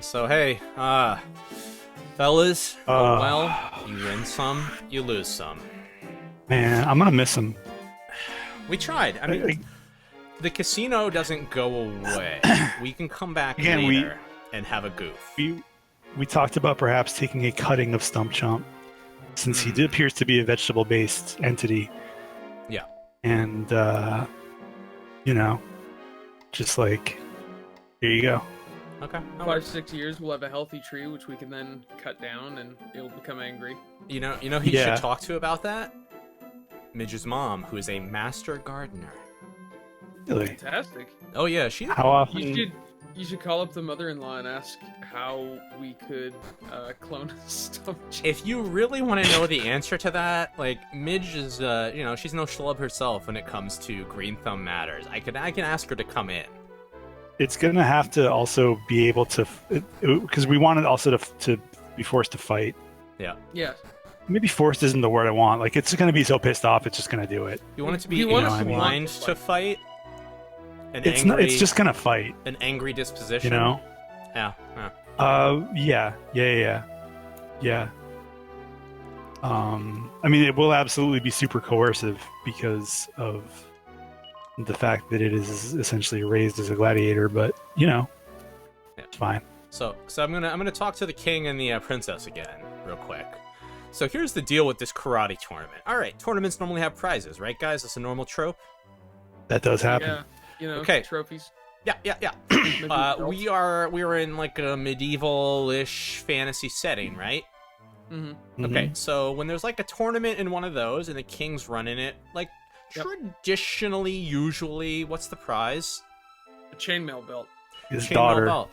So hey, fellas, well, you win some, you lose some. Man, I'm gonna miss him. We tried. I mean, the casino doesn't go away. We can come back Again, later and have a goof. We talked about perhaps taking a cutting of Stump Chomp, since he appears to be a vegetable-based entity. Yeah. And, just like, here you go. Okay. 5-6 years, we'll have a healthy tree, which we can then cut down, and it'll become angry. You know who you should talk to about that? Midge's mom, who is a master gardener. Really? Fantastic. Oh yeah, she. How often? You should call up the mother-in-law and ask how we could clone a Stump Chomp. If you really want to know the answer to that, like Midge is, she's no schlub herself when it comes to Green Thumb matters. I can ask her to come in. It's gonna have to also be able to, because we want it also to be forced to fight. Yeah. Yeah. Maybe forced isn't the word I want. Like, it's gonna be so pissed off, it's just gonna do it. You want it to be inclined to fight? It's just gonna fight. An angry disposition. You know? Yeah. Yeah. I mean, it will absolutely be super coercive because of the fact that it is essentially raised as a gladiator, but it's fine. So I'm gonna talk to the king and the princess again, real quick. So here's the deal with this karate tournament. All right, tournaments normally have prizes, right, guys? That's a normal trope. That does happen. Yeah. Okay. Trophies. Yeah. We are in like a medieval-ish fantasy setting, right? Mm-hmm. Okay, so when there's like a tournament in one of those and the king's running it, like traditionally, usually, what's the prize? A chainmail belt. His daughter. Belt.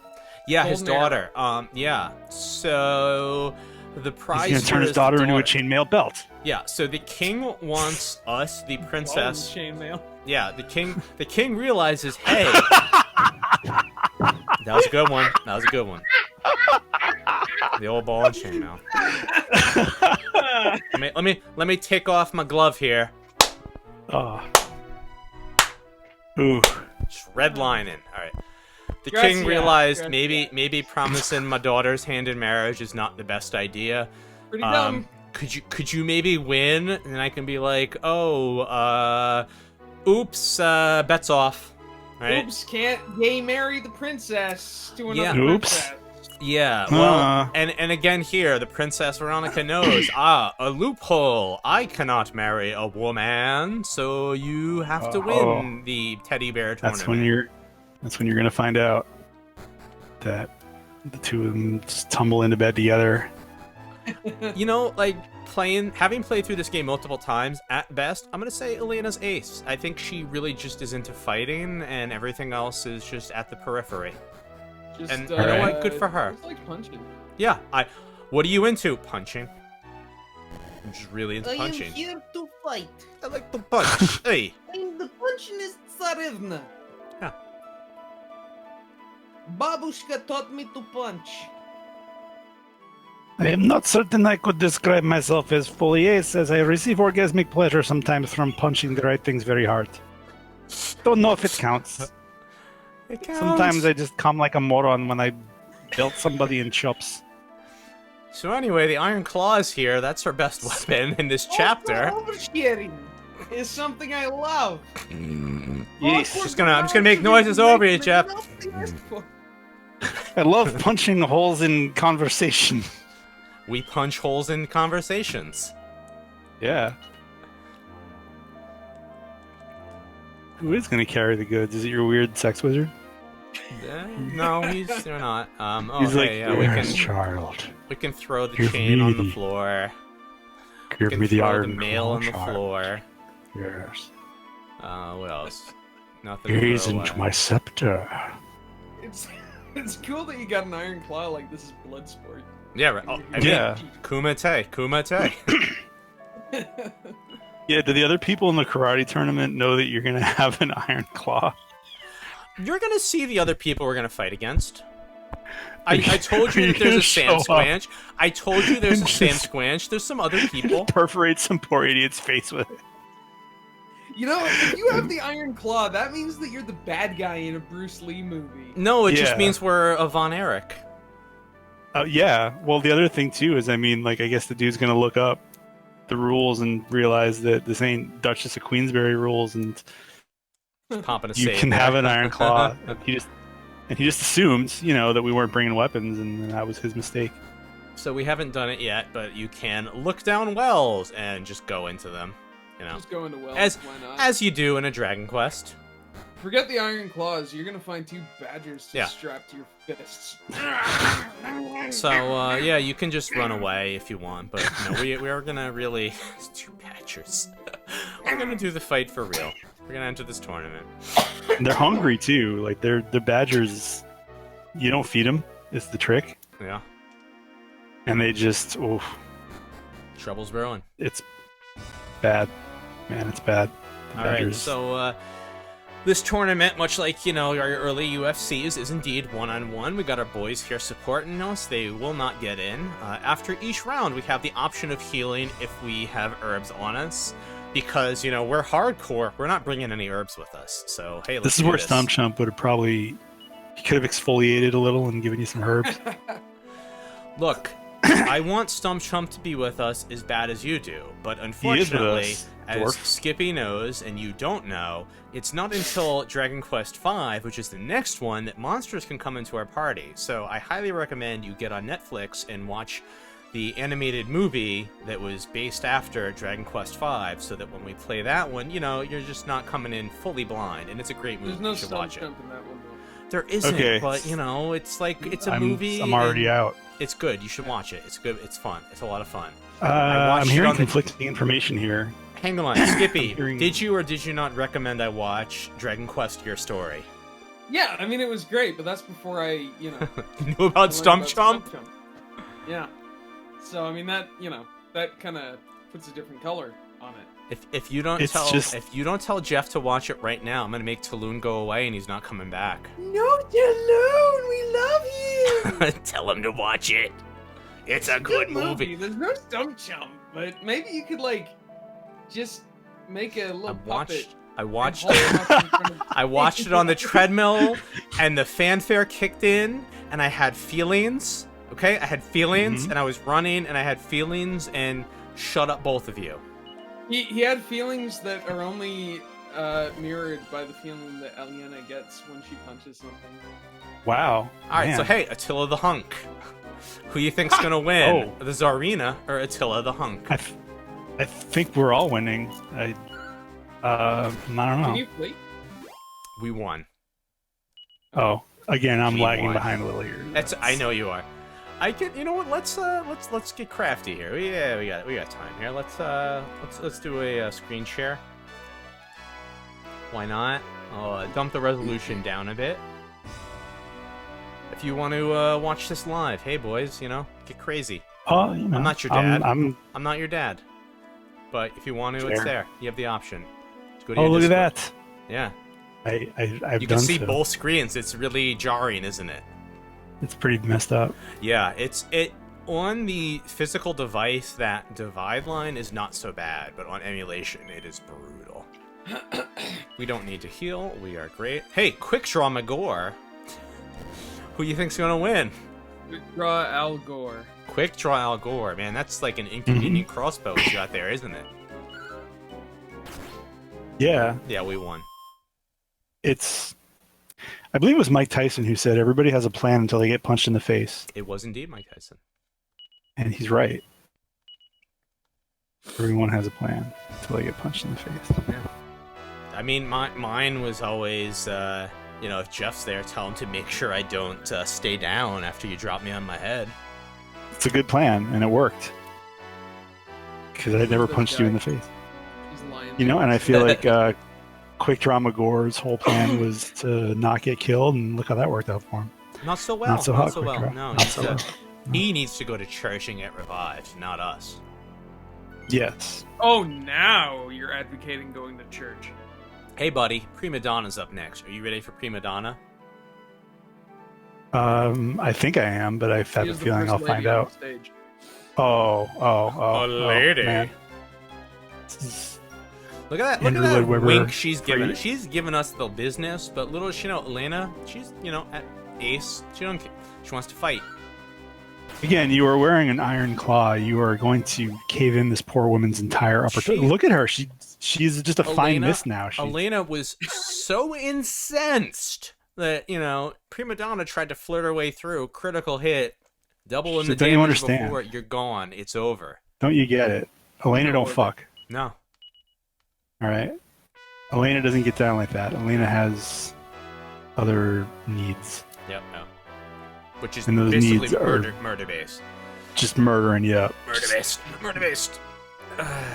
Yeah, his Golden daughter. Yeah. So the prize. He's gonna turn his daughter into a chainmail belt. Yeah. So the king wants us, the princess. Chainmail. Yeah. The king realizes, hey, that was a good one. The old ball and chainmail. Let me take off my glove here. Oh. Ooh. Just redlining. All right. The Gracias. king realized Gracias. maybe promising my daughter's hand in marriage is not the best idea. Pretty dumb. Could you maybe win? And I can be like, oops, bet's off. Right? Oops, can't gay marry the princess to another Oops. princess. Yeah, well, and again here, the Princess Veronica knows, a loophole. I cannot marry a woman, so you have to win the teddy bear tournament. That's when you're gonna find out that the two of them just tumble into bed together. Having played through this game multiple times, at best, I'm gonna say Elena's ace. I think she really just is into fighting, and everything else is just at the periphery. And you know what? Good for her. It's like punching. Yeah, what are you into? Punching. I'm just really into punching. I am here to fight. I like to punch. Hey. I'm the punchinist Tsarevna. Yeah. Babushka taught me to punch. I am not certain I could describe myself as fully ace, as I receive orgasmic pleasure sometimes from punching the right things very hard. Don't know if it counts. It counts. Sometimes I just come like a moron when I belt somebody in chops. So anyway, the Iron Claw is here. That's her best weapon in this chapter. Oversharing is something I love. Yes. I'm just gonna make noises over you, Jeff. I love punching holes in conversation. We punch holes in conversations. Yeah. Who is going to carry the goods? Is it your weird sex wizard? No, they're not. He's like, yes, child. We can throw the Give chain me on the the- floor. Give me the throw iron the mail claw, on the child. floor. Yes. What else? Nothing. to Gaze throw into away. my scepter. It's cool that you got an iron claw like this is blood sport. Yeah, right. Oh, I mean, Yeah. Kumite. Yeah, do the other people in the karate tournament know that you're going to have an iron claw? You're gonna see the other people we're gonna fight against. I told you that You're there's a gonna Sam show up. Squanch. I told you there's a And Sam just- Squanch. There's some other people. Perforate some poor idiot's face with it. You know, if you have the iron claw, that means that you're the bad guy in a Bruce Lee movie. No, it just Yeah. means we're a Von Erich. Yeah. Well, the other thing too is, I mean, like, I guess the dude's gonna look up the rules and realize that this ain't Duchess of Queensberry rules, and Popping a you save can there. have an iron claw. He just assumed, that we weren't bringing weapons, and that was his mistake. So we haven't done it yet, but you can look down wells and just go into them. Just go into wells. As Why not? as you do in a Dragon Quest. Forget the iron claws. You're gonna find 2 badgers Yeah. strapped to your fists. So yeah, you can just run away if you want, but we are gonna really it's 2 badgers. We're gonna do the fight for real. We're gonna enter this tournament. And they're hungry too. Like they're badgers. You don't feed them. It's the trick. Yeah, And they just, trouble's brewing. it's bad, man. It's bad. The All right, badgers. so this tournament, much like our early UFCs, is indeed one-on-one. We got our boys here supporting us. They will not get in. After each round, we have the option of healing if we have herbs on us, because we're hardcore. We're not bringing any herbs with us. So hey, let's This is do where Stomp Chump would have probably, he could have exfoliated a little and given you some herbs. Look, I want Stump Chump to be with us as bad as you do, but unfortunately, us, as dwarf. Skippy knows and you don't know, it's not until Dragon Quest V, which is the next one, that monsters can come into our party. So I highly recommend you get on Netflix and watch the animated movie that was based after Dragon Quest V, so that when we play that one, you're just not coming in fully blind, and it's a great movie. There's no You should stump watch it. jump in that one, though. There isn't, Okay. but it's like it's a movie. I'm already and out. It's good. You should watch it. It's good. It's fun. It's a lot of fun. I watched I'm it hearing on the- conflicting information here. Hang on, Skippy. Hearing- Did you or did you not recommend I watch Dragon Quest: Your Story? Yeah, I mean it was great, but that's before I, You knew about Stump Chump? Yeah. So I mean that, that kind of puts a different color on it. If you don't It's tell just- if you don't tell Jeff to watch it right now, I'm gonna make Taloon go away and he's not coming back. No, Taloon, we love you. Tell him to watch it. It's a good movie. There's no stump chump, but maybe you could just make a little puppet. I watched and hold him up in front of- I watched it on the treadmill, and the fanfare kicked in, and I had feelings. Okay, I had feelings, Mhm. and I was running, and I had feelings, and shut up, both of you. He had feelings that are only mirrored by the feeling that Aliena gets when she punches something. Wow. All right, so Man. hey, Attila the Hunk. Who you think's gonna win, Oh. the Tsarina or Attila the Hunk? I think we're all winning. I don't know. Can you wait? We won. Oh, again, I'm We lagging won. behind a little here. I know you are. I can. You know what? Let's get crafty here. Yeah, we got time here. Let's do a screen share. Why not? I'll dump the resolution down a bit. If you want to watch this live, hey boys, get crazy. Oh, I'm not your dad. I'm I'm not your dad. But if you want to, it's Fair. there. You have the option. Just go to Oh, your look at Discord. that! Yeah. I've You done can see so. both screens. It's really jarring, isn't it? It's pretty messed up. Yeah, it on the physical device, that divide line is not so bad, but on emulation it is brutal. We don't need to heal. We are great. Hey, quick draw Magor. Who you think's gonna win? Draw Al Gore. Quick draw Al Gore, man. That's like an inconvenient crossbow you got there, isn't it? Yeah, Yeah, we won. I believe it was Mike Tyson who said everybody has a plan until they get punched in the face, It was indeed Mike Tyson. and he's right. Everyone has a plan until they get punched in the face. I mean, mine was always, if Jeff's there, tell him to make sure I don't stay down after you drop me on my head. It's a good plan, and it worked. Because I never punched you in the face. He's lying. And I feel like Quick Draw Magor's whole plan was to not get killed, and look how that worked out for him. Not so well. Not so hot, Quick well. Draw. No, Not so well. he needs to go to church and get revived, not us. Yes. Oh, now you're advocating going to church. Hey, buddy, Prima Donna's up next. Are you ready for Prima Donna? I think I am, but I have She a is the feeling first I'll lady find on out. Stage. Oh, lady. man. Look at that! Look Andrew at that Lloyd Webber wink she's giving. free. She's giving us the business, but little does she know, Elena, she's at ace. She don't. She wants to fight. Again, you are wearing an iron claw. You are going to cave in this poor woman's entire upper. Look at her. She's just a fine miss now. Elena was so incensed that, you know, Prima Donna tried to flirt her way through. Critical hit. Double in the damage before. You're gone. It's over. Don't you get it? Elena don't fuck. No. All right. Elena doesn't get down like that. Elena has other needs. Yep. No. Which is and those basically needs murder based. Just murdering you up. Murder based. Murder based.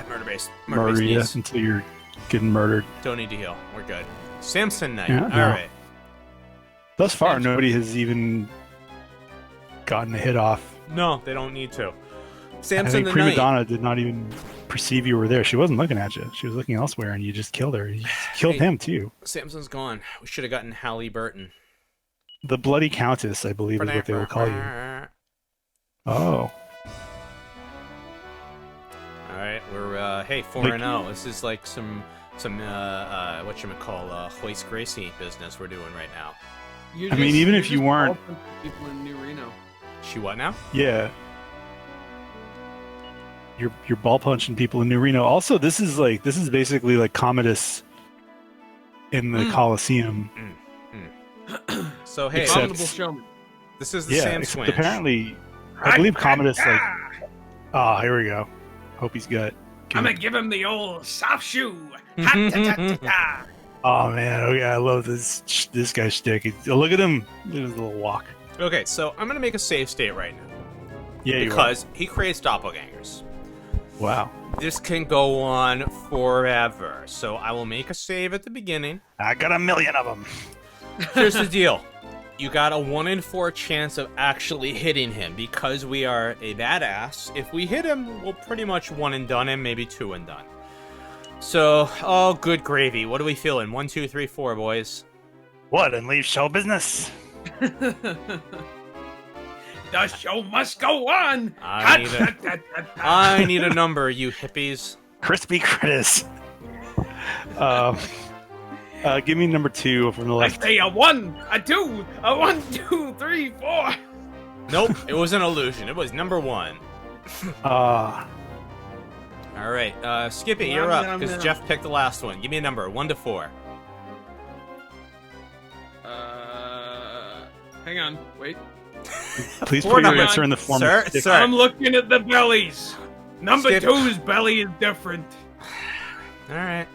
Murder based. Murder you until you're getting murdered. Don't need to heal. We're good. Samson Knight. Yeah, All right. Thus far, nobody has even gotten a hit off. No, they don't need to. Samson I think the Prima Knight. Donna did not even perceive you were there. She wasn't looking at you. She was looking elsewhere, and you just killed her. You killed him, too. Samson's gone. We should have gotten Halle Burton. The Bloody Countess, I believe, is what they will call you. Oh. All right, we're hey 4-0. This is like some whatchamacall Hoist Gracie business we're doing right now. I mean, even if you weren't people in New Reno. She what now? Yeah. You're ball punching people in New Reno. Also, this is basically like Commodus in the Coliseum. So hey, Abominable Showman. This is the Sam Swinch. Apparently, I believe Commodus like. Oh, here we go. Hope he's got. I'm gonna give him the old soft shoe. Oh man, okay, I love this guy's shtick. Look at him, look at his little walk. Okay, so I'm gonna make a save state right now. Yeah, because he creates doppelgangers. Wow. This can go on forever. So I will make a save at the beginning. I got 1,000,000 of them. Here's the deal. You got a 1 in 4 chance of actually hitting him because we are a badass. If we hit him, we'll pretty much 1 and done him, maybe 2 and done. So, oh, good gravy. What are we feeling? 1, 2, 3, 4, boys. What, and leave show business? The show must go on. I need a number, you hippies. Crispy critters. Give me number 2 from the left. I say a 1, a 2, a 1, 2, 3, 4. Nope, it was an illusion. It was number 1. All right, Skippy, you're up because Jeff picked the last one. Give me a number, 1 to 4. Hang on, wait. Please put your answer in the form of stick. Sir. I'm looking at the bellies. Number 2's belly is different. All right.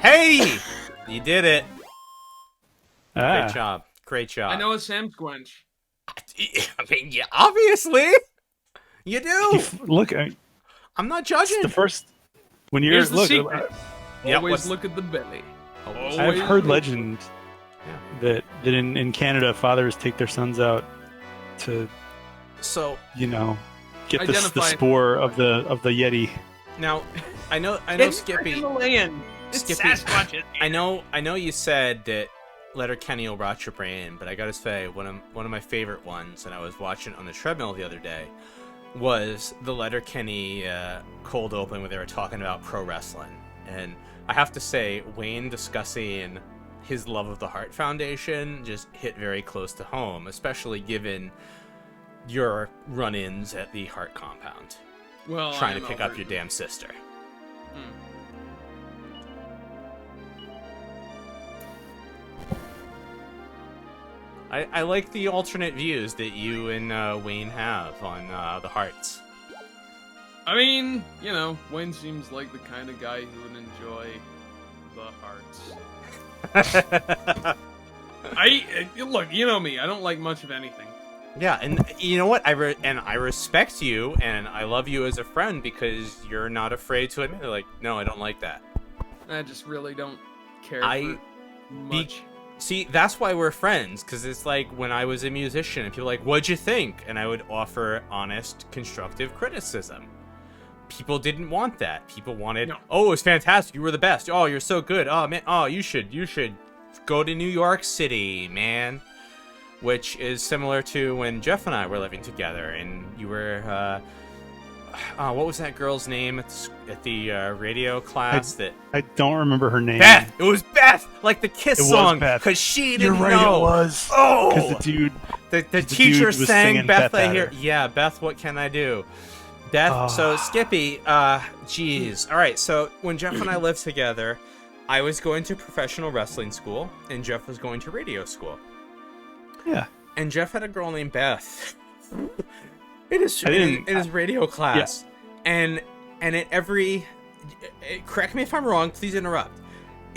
Hey, you did it. Great job. Great job. I know a Sam Squench. I mean, yeah, obviously, you do. Look, I'm not judging. The first when you're Here's the secret. Yeah, Always look at the belly. I've heard legend that in Canada, fathers take their sons out to, get the spore of the Yeti. Now, I know, Skippy. In the land. Skippy, I know you said that Letterkenny will rot your brain, but I gotta say, one of my favorite ones, and I was watching it on the treadmill the other day, was the Letterkenny cold open where they were talking about pro wrestling. And I have to say, Wayne discussing his love of the Heart Foundation just hit very close to home, especially given your run-ins at the Heart compound. Well, trying to pick up your damn sister. I like the alternate views that you and Wayne have on the Hearts. I mean, Wayne seems like the kind of guy who would enjoy the Hearts. Look, you know me. I don't like much of anything. Yeah, and you know what? I respect you, and I love you as a friend because you're not afraid to admit it. Like, no, I don't like that. I just really don't care for much. See, that's why we're friends, because it's like when I was a musician, and people were like, what'd you think? And I would offer honest, constructive criticism. People didn't want that. People wanted, oh, it was fantastic. You were the best. Oh, you're so good. Oh, man. Oh, you should go to New York City, man. Which is similar to when Jeff and I were living together, and you were what was that girl's name at the radio class? I don't remember her name. Beth. It was Beth, like the Kiss It was song, Beth. because she You're didn't right, know. it was. Oh, Because the dude. the dude teacher was sang singing Beth. Beth I at hear. her. Yeah, Beth. What can I do? Beth. So Skippy. Jeez. All right. So when Jeff and I lived together, I was going to professional wrestling school, and Jeff was going to radio school. Yeah. And Jeff had a girl named Beth. in his radio class, and at every, correct me if I'm wrong, please interrupt.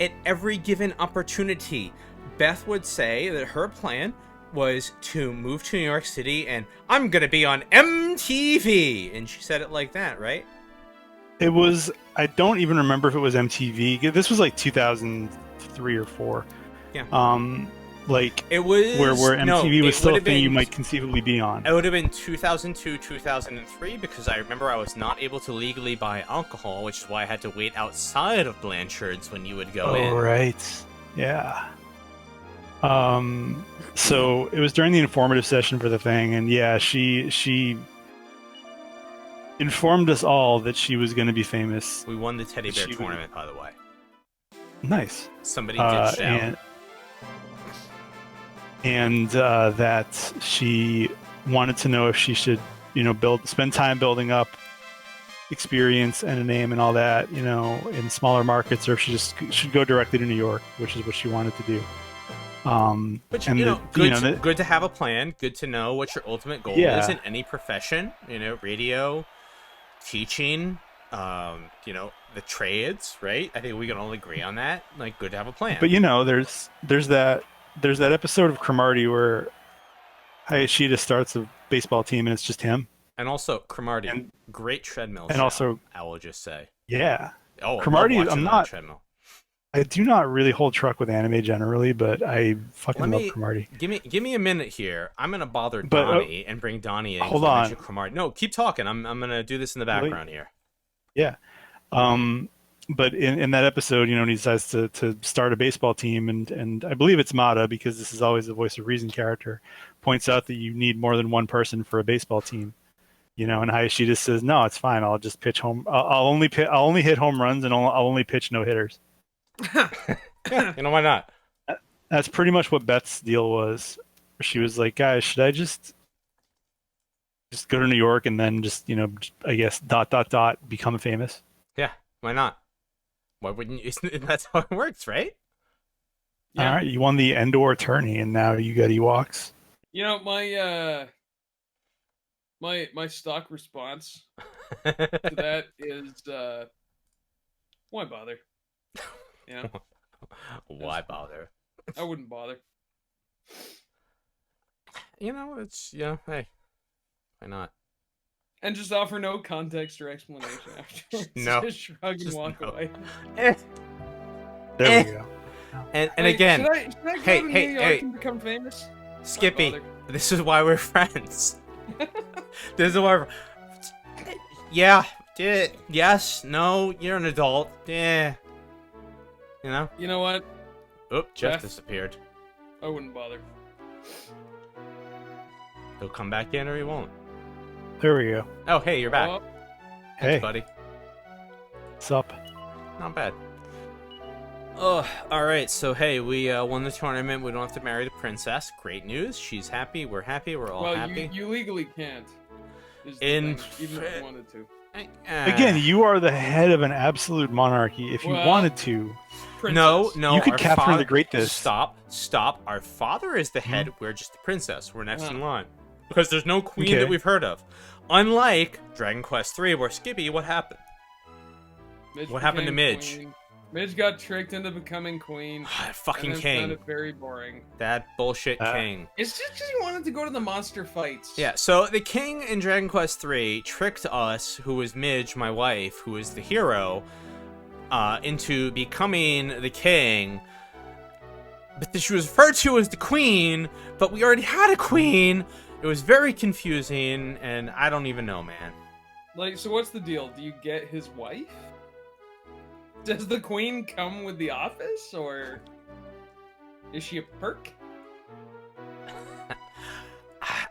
At every given opportunity, Beth would say that her plan was to move to New York City and I'm gonna be on MTV, and she said it like that, right? It was. I don't even remember if it was MTV. This was like 2003 or 4. Yeah. Like it was where MTV was still a thing you been, might conceivably be on. It would have been 2002, 2003, because I remember I was not able to legally buy alcohol, which is why I had to wait outside of Blanchard's when you would go in. Oh, right. Yeah. So it was during the informative session for the thing, and yeah, she informed us all that she was going to be famous. We won the teddy bear tournament, by the way. Nice. Somebody ditched out. And that she wanted to know if she should, spend time building up experience and a name and all that, in smaller markets, or if she just should go directly to New York, which is what she wanted to do. But good to have a plan. Good to know what your ultimate goal is in any profession. Radio, teaching, the trades, right? I think we can all agree on that. Like, good to have a plan. But there's that episode of Cromartie where Hayashida starts a baseball team and it's just him. And also Cromartie, great treadmill. And show, also, I will just say, yeah. Oh, Cromartie. Treadmill. I do not really hold truck with anime generally, but I fucking love Cromartie. Give me a minute here. I'm gonna bother Donnie and bring Donnie in. Hold on. Cromartie. No, keep talking. I'm gonna do this in the background here. Yeah. But in that episode, he decides to start a baseball team, and I believe it's Mata, because this is always the voice of reason character, points out that you need more than one person for a baseball team. And Hayashida says, "No, it's fine. I'll just pitch home. I'll only hit home runs, and I'll only pitch no hitters." Yeah, why not? That's pretty much what Beth's deal was. She was like, "Guys, should I just go to New York and then just I guess ... become famous?" Yeah, why not? Why wouldn't you? That's how it works, right? Yeah. All right, you won the Endor tourney, and now you got Ewoks. My stock response to that is, why bother? Why bother? I wouldn't bother. It's hey, why not? And just offer no context or explanation after. No. Just shrug and walk away. There we go. And again, should I go to New York and become famous? Skippy, this is why we're friends. This is why we're... Yeah. Yes. No. You're an adult. Yeah. You know what? Oop, Jeff disappeared. I wouldn't bother. He'll come back in or he won't. There we go. Oh, hey, you're back. Hey, buddy. What's up? Not bad. Oh, all right. So, hey, we won the tournament. We don't have to marry the princess. Great news. She's happy. We're happy. We're all happy. You legally can't. Even if you wanted to. Again, you are the head of an absolute monarchy. If you wanted to, princess. No, you could Catherine the Great this. Stop. Our father is the head. We're just the princess. We're next in line because there's no queen that we've heard of. Unlike Dragon Quest III, where Skippy, what happened? What happened to Midge? Queen. Midge got tricked into becoming queen. Fucking king. Found it very boring. That bullshit king. It's just because he wanted to go to the monster fights. Yeah, so the king in Dragon Quest III tricked us, who was Midge, my wife, who is the hero, into becoming the king. But she was referred to as the queen, but we already had a queen. It was very confusing, and I don't even know, man. So what's the deal? Do you get his wife? Does the queen come with the office, or is she a perk?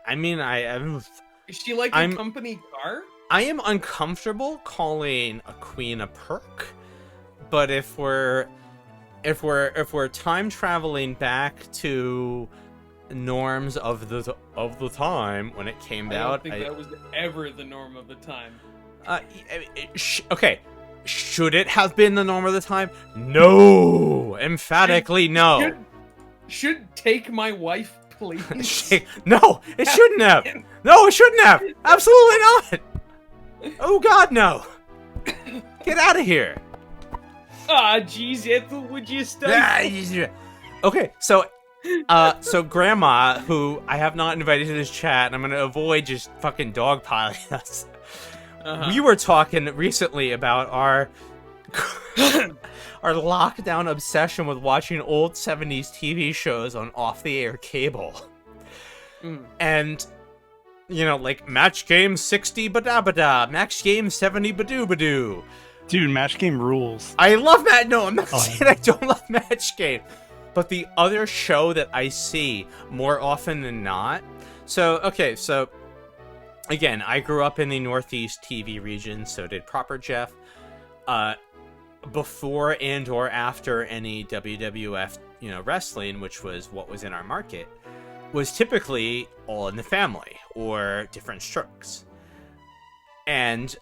I mean, Is she like a company car? I am uncomfortable calling a queen a perk, but if we're time traveling back to norms of the time when it came out, I don't think that was ever the norm of the time. Okay, should it have been the norm of the time? No, emphatically no. Should take my wife, please. No, it shouldn't have. No, it shouldn't have. Absolutely not. Oh God, no. Get out of here. Ah, jeez, Ethel, would you stop? Okay, so Grandma, who I have not invited to this chat, and I'm gonna avoid just fucking dogpiling us. We were talking recently about our lockdown obsession with watching old 70s TV shows on off-the-air cable. And, you know, like Match Game 60 bada, Match Game 70 badoo. Dude, Match Game rules. I love Match. No, I'm not saying I don't love Match Game. But the other show that I see more often than not. So, okay, so again, I grew up in the Northeast TV region, so did Proper Jeff. Before and or after any WWF, you know, wrestling, which was what was in our market, was typically All in the Family or Different Strokes. And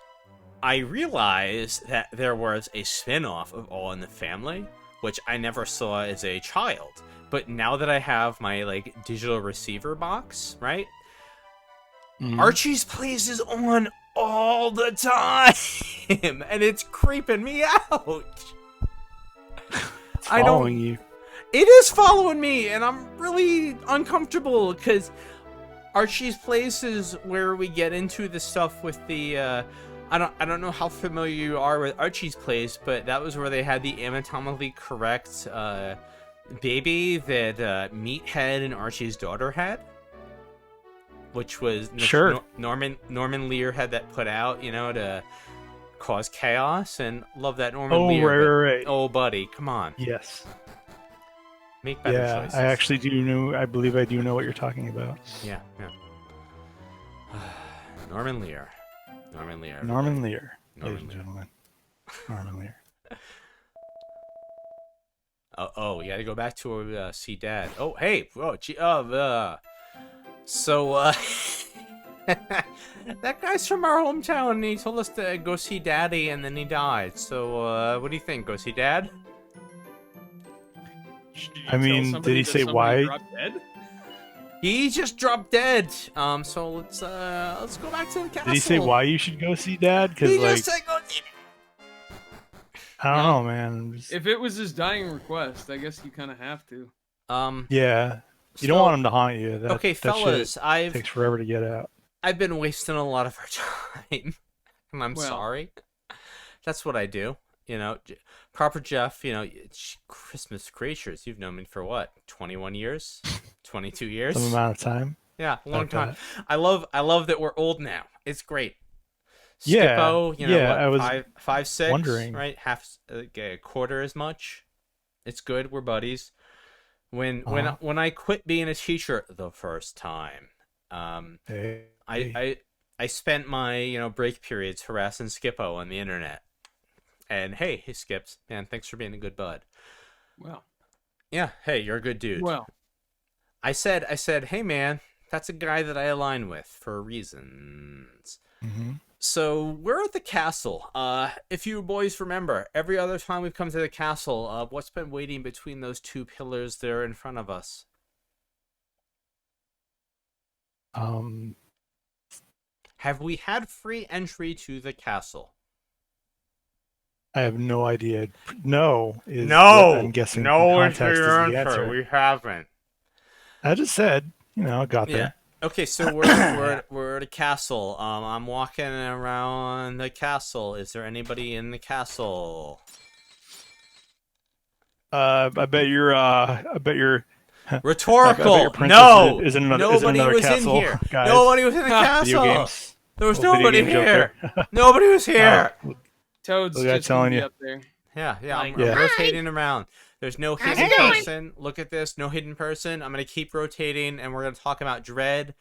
I realized that there was a spin-off of All in the Family, which I never saw as a child. But now that I have my, like, digital receiver box, right? Archie's Place is on all the time! And it's creeping me out! It's following you. It is following me, and I'm really uncomfortable, because Archie's Place is where we get into the stuff with the, I don't know how familiar you are with Archie's Place, but that was where they had the anatomically correct baby that Meathead and Archie's daughter had, which was sure. Norman Lear had that put out, you know, to cause chaos, and love that Norman Lear. Right. Oh, buddy, come on. Yes. Make better choices. I actually do know. I believe I do know what you're talking about. Yeah. Norman Lear. Ladies and gentlemen. Norman Lear. Oh, you gotta go back to see Dad. Oh, hey, so that guy's from our hometown, and he told us to go see Daddy, and then he died. So, what do you think? Go see Dad? I mean, did he say why? He just dropped dead. So let's go back to the castle. Did he say why you should go see Dad? Because just said go see Dad. I don't know, man. If it was his dying request, I guess you kind of have to. Yeah. You don't want him to haunt you. Okay, fellas, it takes forever to get out. I've been wasting a lot of our time, and I'm sorry. That's what I do. You know, Proper Jeff, you know, Christmas creatures. You've known me for what, 21 years? 22 years? Some amount of time. Yeah, a long time. I love that we're old now. It's great. Yeah. Skippo, you know, I was 5'6", wondering. right? Half, a quarter as much. It's good. We're buddies. When I quit being a teacher the first time, I spent my, you know, break periods harassing Skippo on the internet. And hey Skips, man, thanks for being a good bud. Well. Yeah, hey, you're a good dude. Well. I said, hey man, that's a guy that I align with for reasons. Mm-hmm. So we're at the castle. If you boys remember, every other time we've come to the castle, what's been waiting between those two pillars there in front of us? Have we had free entry to the castle? I have no idea. No. I'm guessing. No is the answer. We haven't. I just said, you know, I got there. Okay, so we're at a castle. I'm walking around the castle. Is there anybody in the castle? I bet you're rhetorical. No, nobody was castle, in here. Guys. Nobody was in the castle. Games. There was nobody here. Nobody was here. Toad's just telling you up there. Yeah, I'm rotating around. There's no hidden person. Look at this, no hidden person. I'm gonna keep rotating, and we're gonna talk about Dread.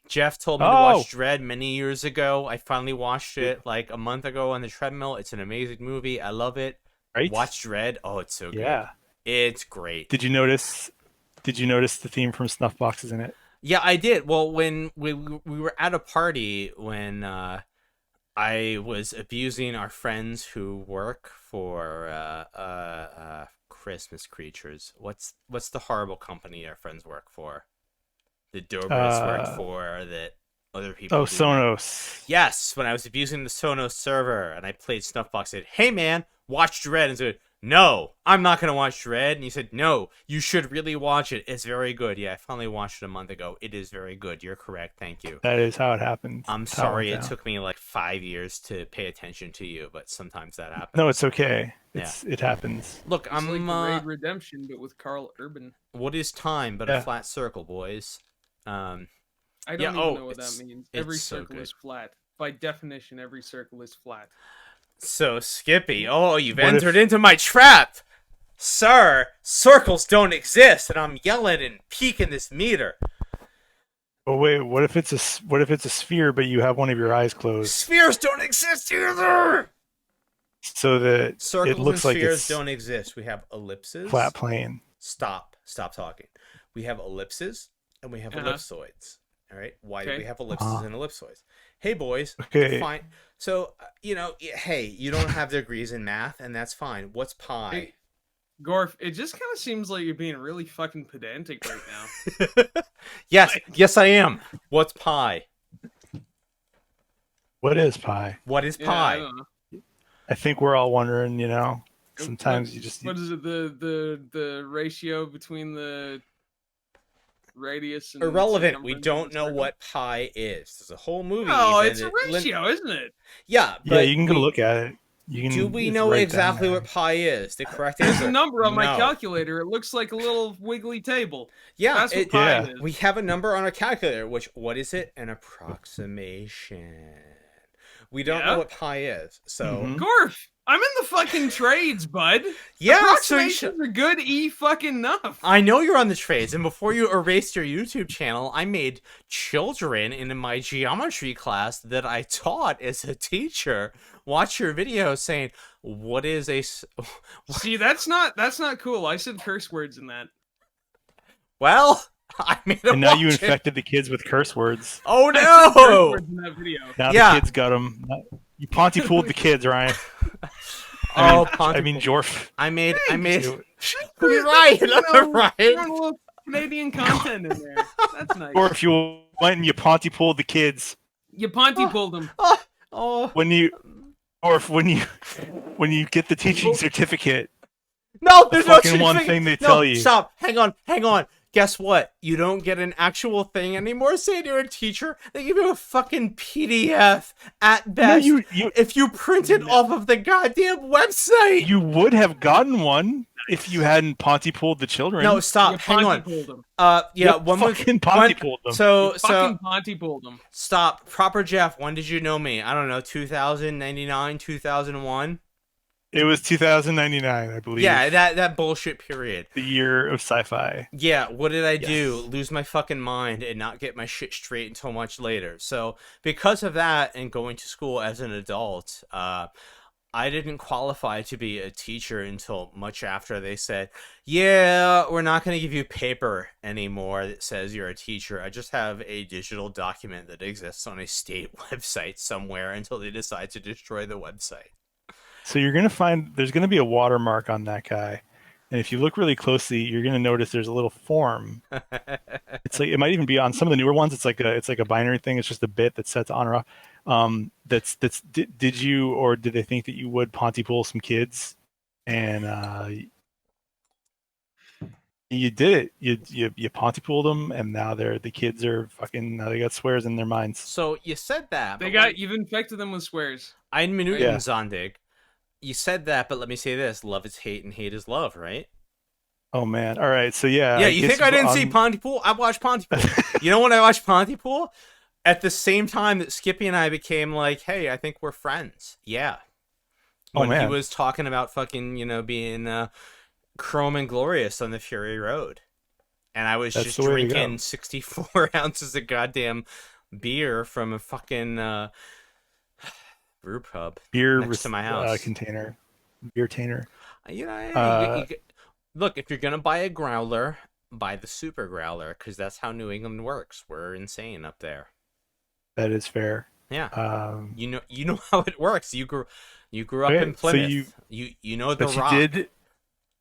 Jeff told me to watch Dredd many years ago. I finally watched it like a month ago on the treadmill. It's an amazing movie. I love it. Right? Watch Dredd. Oh, it's so good. Yeah. It's great. Did you notice the theme from Snuff Boxes in it? Yeah, I did. Well, when we were at a party when I was abusing our friends who work for Christmas creatures. What's the horrible company our friends work for? The Dobras worked for that other people. Oh, Sonos. Yes, when I was abusing the Sonos server and I played Snuffbox, I said, "Hey man, watch Dredd," and said, "No, I'm not gonna watch Dredd." And he said, "No, you should really watch it. It's very good." Yeah, I finally watched it a month ago. It is very good. You're correct. Thank you. That is how it happens. I'm sorry it took me like 5 years to pay attention to you, but sometimes that happens. No, it's okay. It happens. Look, It's I'm like the Raid Redemption, but with Carl Urban. What is time but a flat circle, boys? I don't even know what that means. Every circle is flat. By definition, every circle is flat. So, Skippy, you've entered into my trap! Sir, circles don't exist, and I'm yelling and peeking this meter. Oh wait, what if it's a sphere, but you have one of your eyes closed? Spheres don't exist either! So that circles it looks and like spheres it's don't exist. We have ellipses. Flat plane. Stop talking. We have ellipses and we have ellipsoids. All right. Why do we have ellipses and ellipsoids? Hey boys. Okay. Fine. So hey, you don't have degrees in math, and that's fine. What's pi? Hey, Gorf, it just kind of seems like you're being really fucking pedantic right now. Yes, I am. What's pi? What is pi? What is pi? I don't know. I think we're all wondering. Sometimes you just. What is it? The ratio between the radius and irrelevant. We don't know what pi is. There's a whole movie. Oh, it's a ratio, isn't it? Yeah. Yeah, you can go look at it. Do we know exactly what pi is? The correct answer. There's a number on my calculator. It looks like a little wiggly table. Yeah, that's what pi is. We have a number on our calculator. What is it? An approximation. We don't know what pi is. So Gorf, I'm in the fucking trades, bud. Yeah, approximations are good fucking enough. I know you're on the trades, and before you erased your YouTube channel, I made children in my geometry class that I taught as a teacher watch your video saying, "What is a?" See, that's not cool. I said curse words in that. Well, I made and now you infected the kids with curse words. Oh no! In that video. Now the kids got them. You Pontypooled the kids, Ryan. I mean, Jorf. I made. You're right. Throwing a little Canadian content in there. That's nice. Or if you went and you Pontypooled the kids. You Pontypooled them. When you get the teaching certificate. No, there's no fucking one thing they tell you. Stop. Hang on. Guess what? You don't get an actual thing anymore. Say to a teacher, they give you a fucking PDF at best. No, if you print it off of the goddamn website. You would have gotten one if you hadn't Pontypooled the children. No, stop. Hang on. One fucking Pontypooled them. So fucking Pontypooled them. Stop. Proper Jeff, when did you know me? I don't know, 2099, 2001? It was 2099, I believe. Yeah, that bullshit period. The year of sci-fi. Yeah, what did I do? Lose my fucking mind and not get my shit straight until much later. So, because of that and going to school as an adult, I didn't qualify to be a teacher until much after they said, "Yeah, we're not going to give you paper anymore that says you're a teacher. I just have a digital document that exists on a state website somewhere," until they decide to destroy the website. So you're going to find there's going to be a watermark on that guy. And if you look really closely, you're going to notice there's a little form. It's like, it might even be on some of the newer ones. It's like a binary thing. It's just a bit that's set to on or off. Did you, or did they think that you would Pontypool some kids? And you did it. You Pontypooled them, and now the kids are fucking, now they got swears in their minds. So you said that. You've infected them with swears. Ein Minuten Zondig. You said that, but let me say this: love is hate, and hate is love, right? Oh man! All right, so yeah. Yeah, you think I didn't see Pontypool? I watched Pontypool. You know when I watched Pontypool? At the same time that Skippy and I became like, "Hey, I think we're friends." Yeah. When he was talking about fucking, being chrome and glorious on the Fury Road, and I was just drinking 64 ounces of goddamn beer from a fucking brew pub Beer next to my house. container. Beer tainer. You know, Uh, look, if you're gonna buy a growler, buy the super growler, because that's how New England works. We're insane up there. that is fair. Yeah, you know how it works. You grew up Okay, in so Plymouth. You know the but you Rock. did.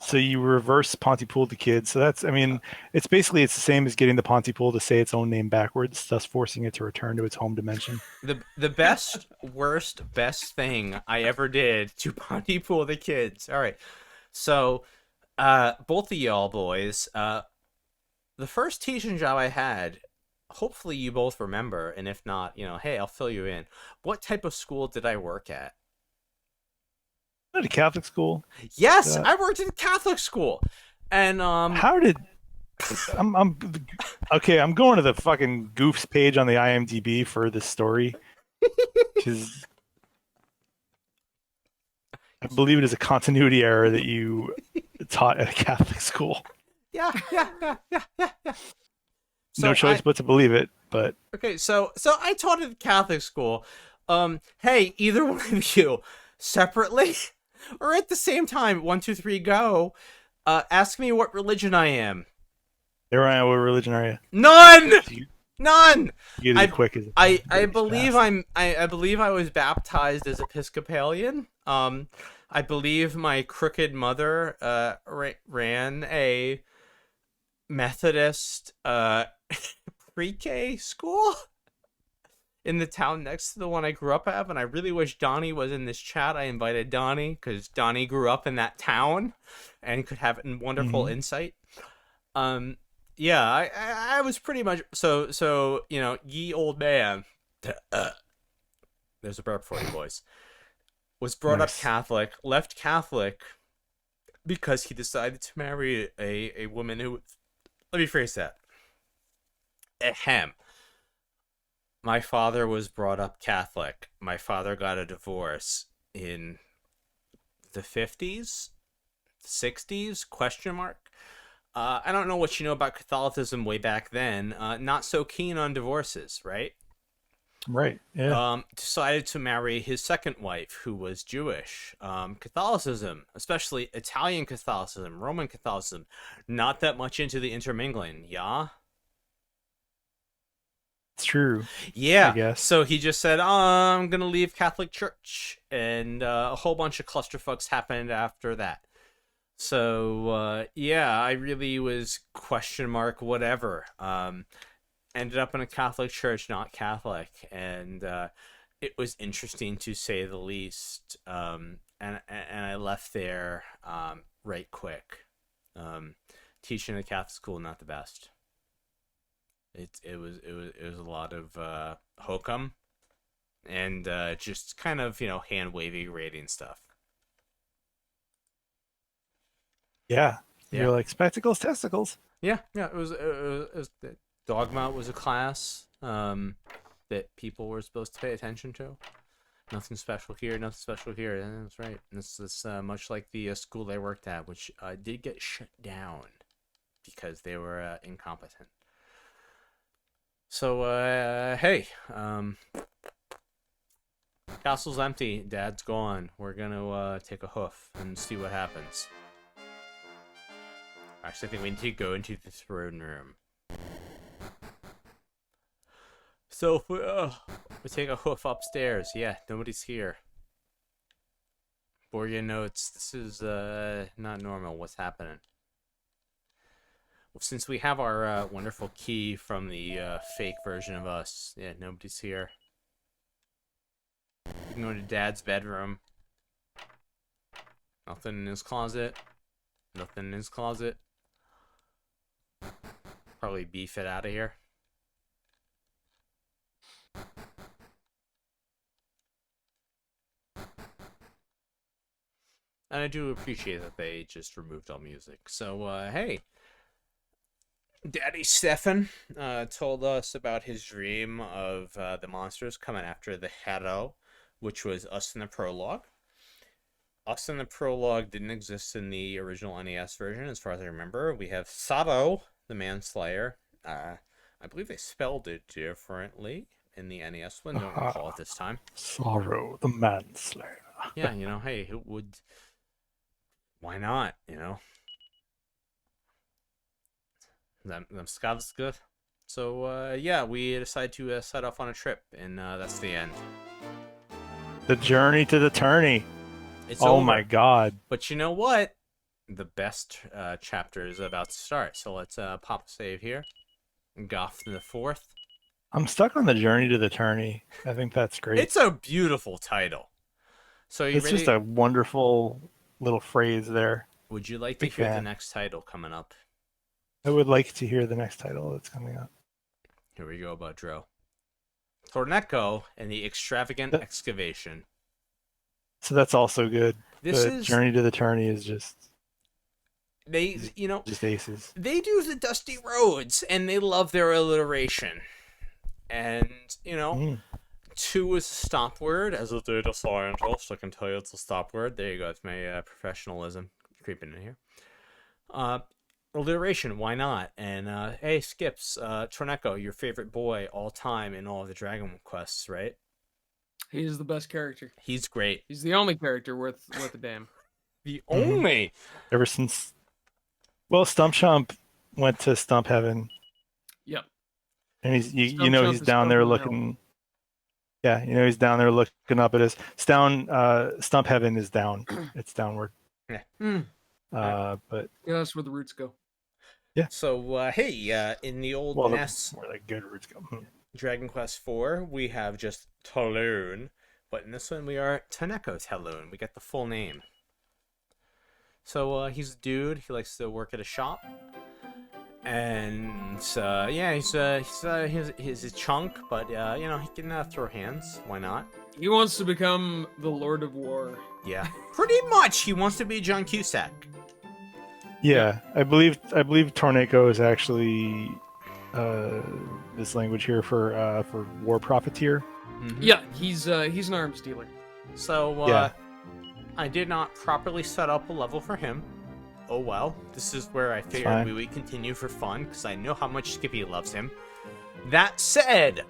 So you reverse Pontypool the kid. So that's, I mean, it's the same as getting the Pontypool to say its own name backwards, thus forcing it to return to its home dimension. The best, worst, best thing I ever did to Pontypool the kids. All right, so both of y'all boys, the first teaching job I had, hopefully you both remember, and if not, you know, hey, I'll fill you in. What type of school did I work at? At a Catholic school. Yes, I worked at a Catholic school, and How did I'm okay? I'm going to the fucking goofs page on the IMDb for this story because I believe it is a continuity error that you taught at a Catholic school. yeah. No choice but to believe it. But okay, so I taught at a Catholic school. Hey, either one of you, separately or at the same time, 1, 2, 3, go. Ask me what religion I am. there I am. What religion are you? None. None. You get it quick as I believe I believe I was baptized as Episcopalian. I believe my crooked mother ran a Methodist pre-K school in the town next to the one I grew up at, and I really wish Donnie was in this chat. I invited Donnie because Donnie grew up in that town and could have wonderful insight. Yeah, I was pretty much so you know, ye old man. There's a burp for you boys. Was brought up Catholic, left Catholic because he decided to marry a woman who, let me phrase that. Ahem. My father was brought up Catholic. My father got a divorce in the 50s, 60s, question mark. I don't know what you know about Catholicism way back then. Not so keen on divorces, right? Right. Yeah. Decided to marry his second wife, who was Jewish. Catholicism, especially Italian Catholicism, Roman Catholicism, not that much into the intermingling, yeah? It's true. Yeah. I guess. So he just said, I'm going to leave Catholic Church. And a whole bunch of clusterfucks happened after that. So, yeah, I really was question mark whatever. Ended up in a Catholic church, not Catholic. And it was interesting to say the least. And I left there right quick. Teaching at a Catholic school, not the best. It was a lot of hokum and just kind of, you know, hand wavy rating stuff. Yeah. You're like spectacles, testicles. Yeah. It was Dogma was a class that people were supposed to pay attention to. Nothing special here. And that's right. And this is much like the school I worked at, which did get shut down because they were incompetent. So, hey, castle's empty, Dad's gone. We're gonna take a hoof and see what happens. Actually, I think we need to go into the throne room. So, if we take a hoof upstairs. Yeah, nobody's here. Borgia notes, this is not normal. What's happening? Well, since we have our wonderful key from the fake version of us, yeah, nobody's here. We can go to Dad's bedroom. Nothing in his closet. Nothing in his closet. Probably beef it out of here. And I do appreciate that they just removed all music. So, hey. Daddy Stefan told us about his dream of the monsters coming after the hero, which was us in the prologue. Us in the prologue didn't exist in the original NES version, as far as I remember. We have Sato, the Manslayer. I believe they spelled it differently, in the NES one. Don't recall it this time. Sorrow, the manslayer. Yeah, hey, who would? Why not? Them scavs good. So yeah, we decide to set off on a trip, and that's the end. The journey to the tourney. It's Oh over. my god. But you know what? The best chapter is about to start. So let's pop a save here. And go off to the 4th. I'm stuck on the journey to the tourney. I think that's great. It's a beautiful title. So you It's ready? just a wonderful little phrase there. Would you like to Big hear the fan. next title coming up? I would like to hear the next title that's coming up. Here we go, Budro. Torneko and the Extravagant Excavation. So that's also good. This The is journey to the tourney is just just aces. they do the Dusty Rhodes, and they love their alliteration. And 2 is a stop word. As a data scientist, I can tell you it's a stop word. There you go. It's my professionalism creeping in here. Alliteration, why not? And hey, Skips, Torneko, your favorite boy all time in all of the Dragon quests, right? He is the best character. He's great. He's the only character worth a damn. The only. Ever since, well, Stump Chomp went to Stump Heaven, Yep. and he's Stump he's Chomp is down there Stump looking. Yeah, he's down there looking up at us. It's down. Stump Heaven is down. It's downward. Yeah. But Yeah, that's where the roots go. So hey, in the old well, NES where the good roots go. Dragon Quest IV, we have just Taloon, but in this one we are Torneko Taloon. We get the full name. So he's a dude. He likes to work at a shop, and yeah, he's a chunk, but he can throw hands. Why not? He wants to become the Lord of War. Yeah, pretty much. He wants to be John Cusack. Yeah, I believe Torneko is actually this language here for war profiteer. Mm-hmm. Yeah, he's an arms dealer. So Yeah. I did not properly set up a level for him. Oh well, this is where I figured fine. we would continue for fun because I know how much Skippy loves him. That said,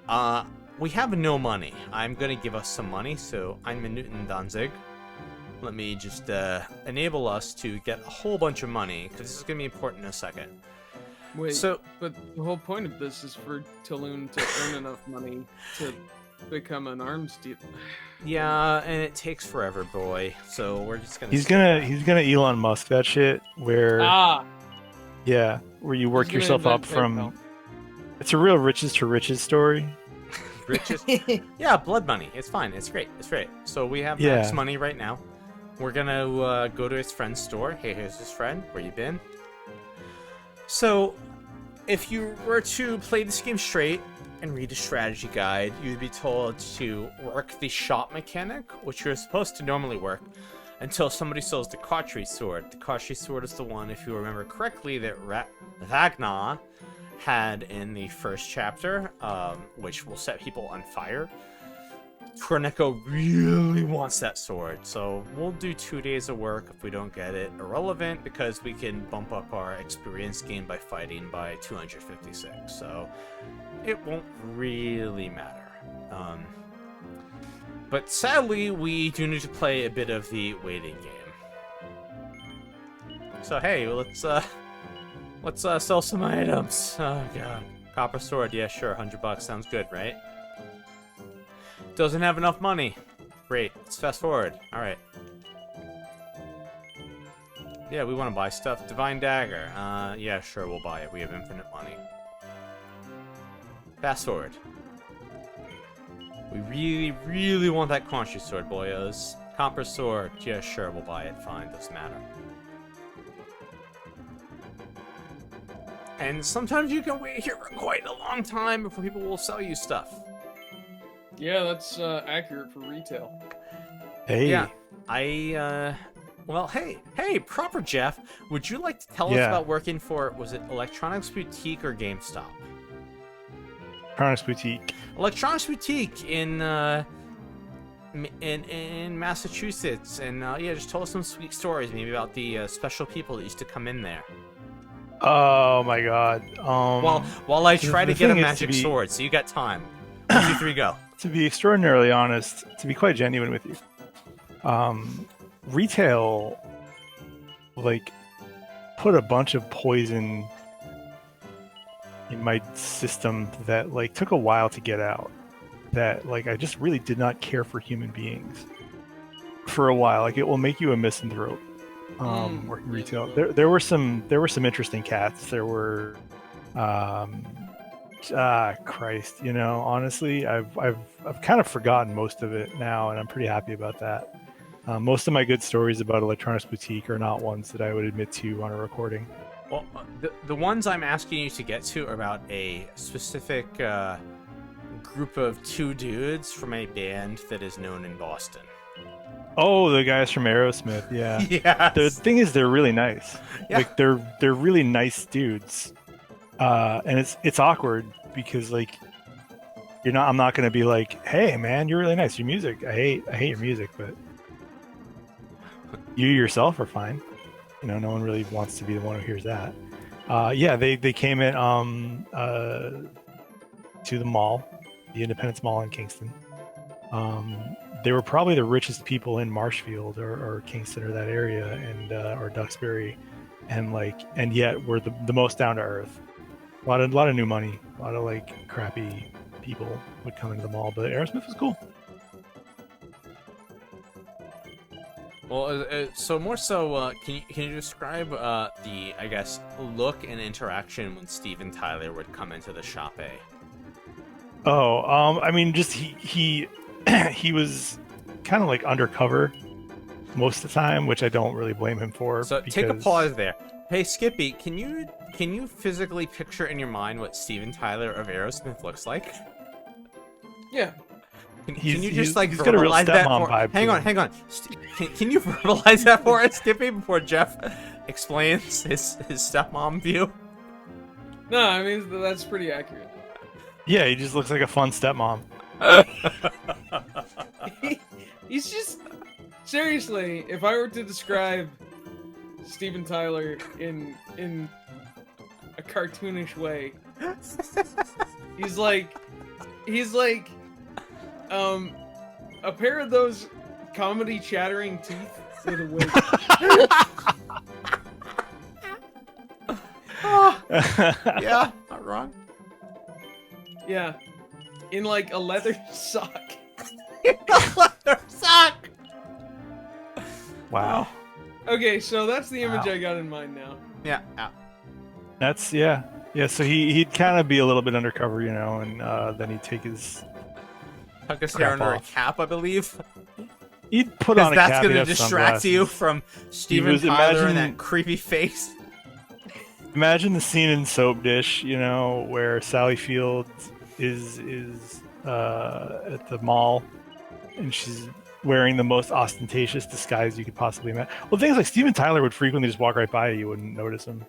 we have no money. I'm gonna give us some money, so I'm a Newton Danzig. Let me just enable us to get a whole bunch of money because this is gonna be important in a second. Wait, So but the whole point of this is for Taloon to earn enough money to become an arms dealer. yeah, and it takes forever, boy. So we're just gonna. He's gonna Elon Musk that shit where where you work He's gonna yourself up invent from. PayPal. It's a real riches to riches story. Riches. Yeah, blood money. It's fine. It's great. It's great. So we have Yeah. Max money right now. We're gonna go to his friend's store. Hey, here's his friend. Where you been? So, if you were to play this game straight and read the strategy guide, you'd be told to work the shop mechanic, which you're supposed to normally work, until somebody sells the Kotri sword. The Kotri sword is the one, if you remember correctly, that Ragnar had in the first chapter, which will set people on fire. Torneko really wants that sword, so we'll do 2 days of work if we don't get it. Irrelevant, because we can bump up our experience gain by fighting by 256, so it won't really matter. But sadly, we do need to play a bit of the waiting game. So hey, let's sell some items. Oh god, copper sword. Yeah, sure, $100 sounds good, right? Doesn't have enough money. Great. Let's fast forward. All right. Yeah, we want to buy stuff. Divine Dagger. Yeah, sure, we'll buy it. We have infinite money. Fast forward. We really, really want that Conchi sword, boyos. Copper sword. Yeah, sure, we'll buy it. Fine, doesn't matter. And sometimes you can wait here for quite a long time before people will sell you stuff. Yeah, that's accurate for retail. Hey. Yeah, well, hey, Proper Jeff, would you like to tell us Yeah. about working for, was it Electronics Boutique or GameStop? Electronics Boutique. Electronics Boutique in Massachusetts, and yeah, just tell us some sweet stories, maybe about the special people that used to come in there. Oh my god. While I try to the get a thing is magic to be- sword, so you got time. Easy 3, go. To be extraordinarily honest, to be quite genuine with you, retail, like, put a bunch of poison in my system that, like, took a while to get out. That, like, I just really did not care for human beings for a while. Like, it will make you a misanthrope. Working retail. There were some interesting cats. There were, Christ, you know, honestly, I've kind of forgotten most of it now, and I'm pretty happy about that. Most of my good stories about Electronics Boutique are not ones that I would admit to on a recording. Well, the ones I'm asking you to get to are about a specific group of 2 dudes from a band that is known in Boston. Oh, the guys from Aerosmith, yeah. Yes. The thing is, they're really nice. Yeah. Like, they're really nice dudes. And it's awkward because, like, I'm not gonna be like, hey man, you're really nice. Your music, I hate your music, but you yourself are fine. You know, no one really wants to be the one who hears that. Yeah, they came in to the mall, the Independence Mall in Kingston. They were probably the richest people in Marshfield or Kingston or that area, and or Duxbury, and yet were the most down to earth. A lot of new money, a lot of, like, crappy people would come into the mall, but Aerosmith was cool. Well, so more so, can you describe the, I guess, look and interaction when Steven Tyler would come into the shop, eh? Oh, I mean, just he was kind of like undercover most of the time, which I don't really blame him for. So take a pause there. Hey, Skippy, can you physically picture in your mind what Steven Tyler of Aerosmith looks like? Yeah. Can you just, like, he's got a real verbalize that stepmom for... vibe. Hang on. Can you verbalize that for us, Skippy, before Jeff explains his stepmom view? No, I mean, that's pretty accurate. Yeah, he just looks like a fun stepmom. He's just... Seriously, if I were to describe Steven Tyler in a cartoonish way, he's like a pair of those comedy chattering teeth with a wig. Yeah, not wrong. Yeah, in, like, a leather sock. A leather sock. Wow. Okay, so that's the image Wow. I got in mind now. Yeah. That's yeah. So he'd kind of be a little bit undercover, you know, and then he'd take his Tuck his hair crap under off. a cap, I believe. He'd put Because on a that's cap. going to he'd have distract you sunglasses. from Steven was- Tyler and imagine- that creepy face. Imagine the scene in Soap Dish, you know, where Sally Field is at the mall, and she's wearing the most ostentatious disguise you could possibly imagine. Well, things like Steven Tyler would frequently just walk right by you wouldn't notice him,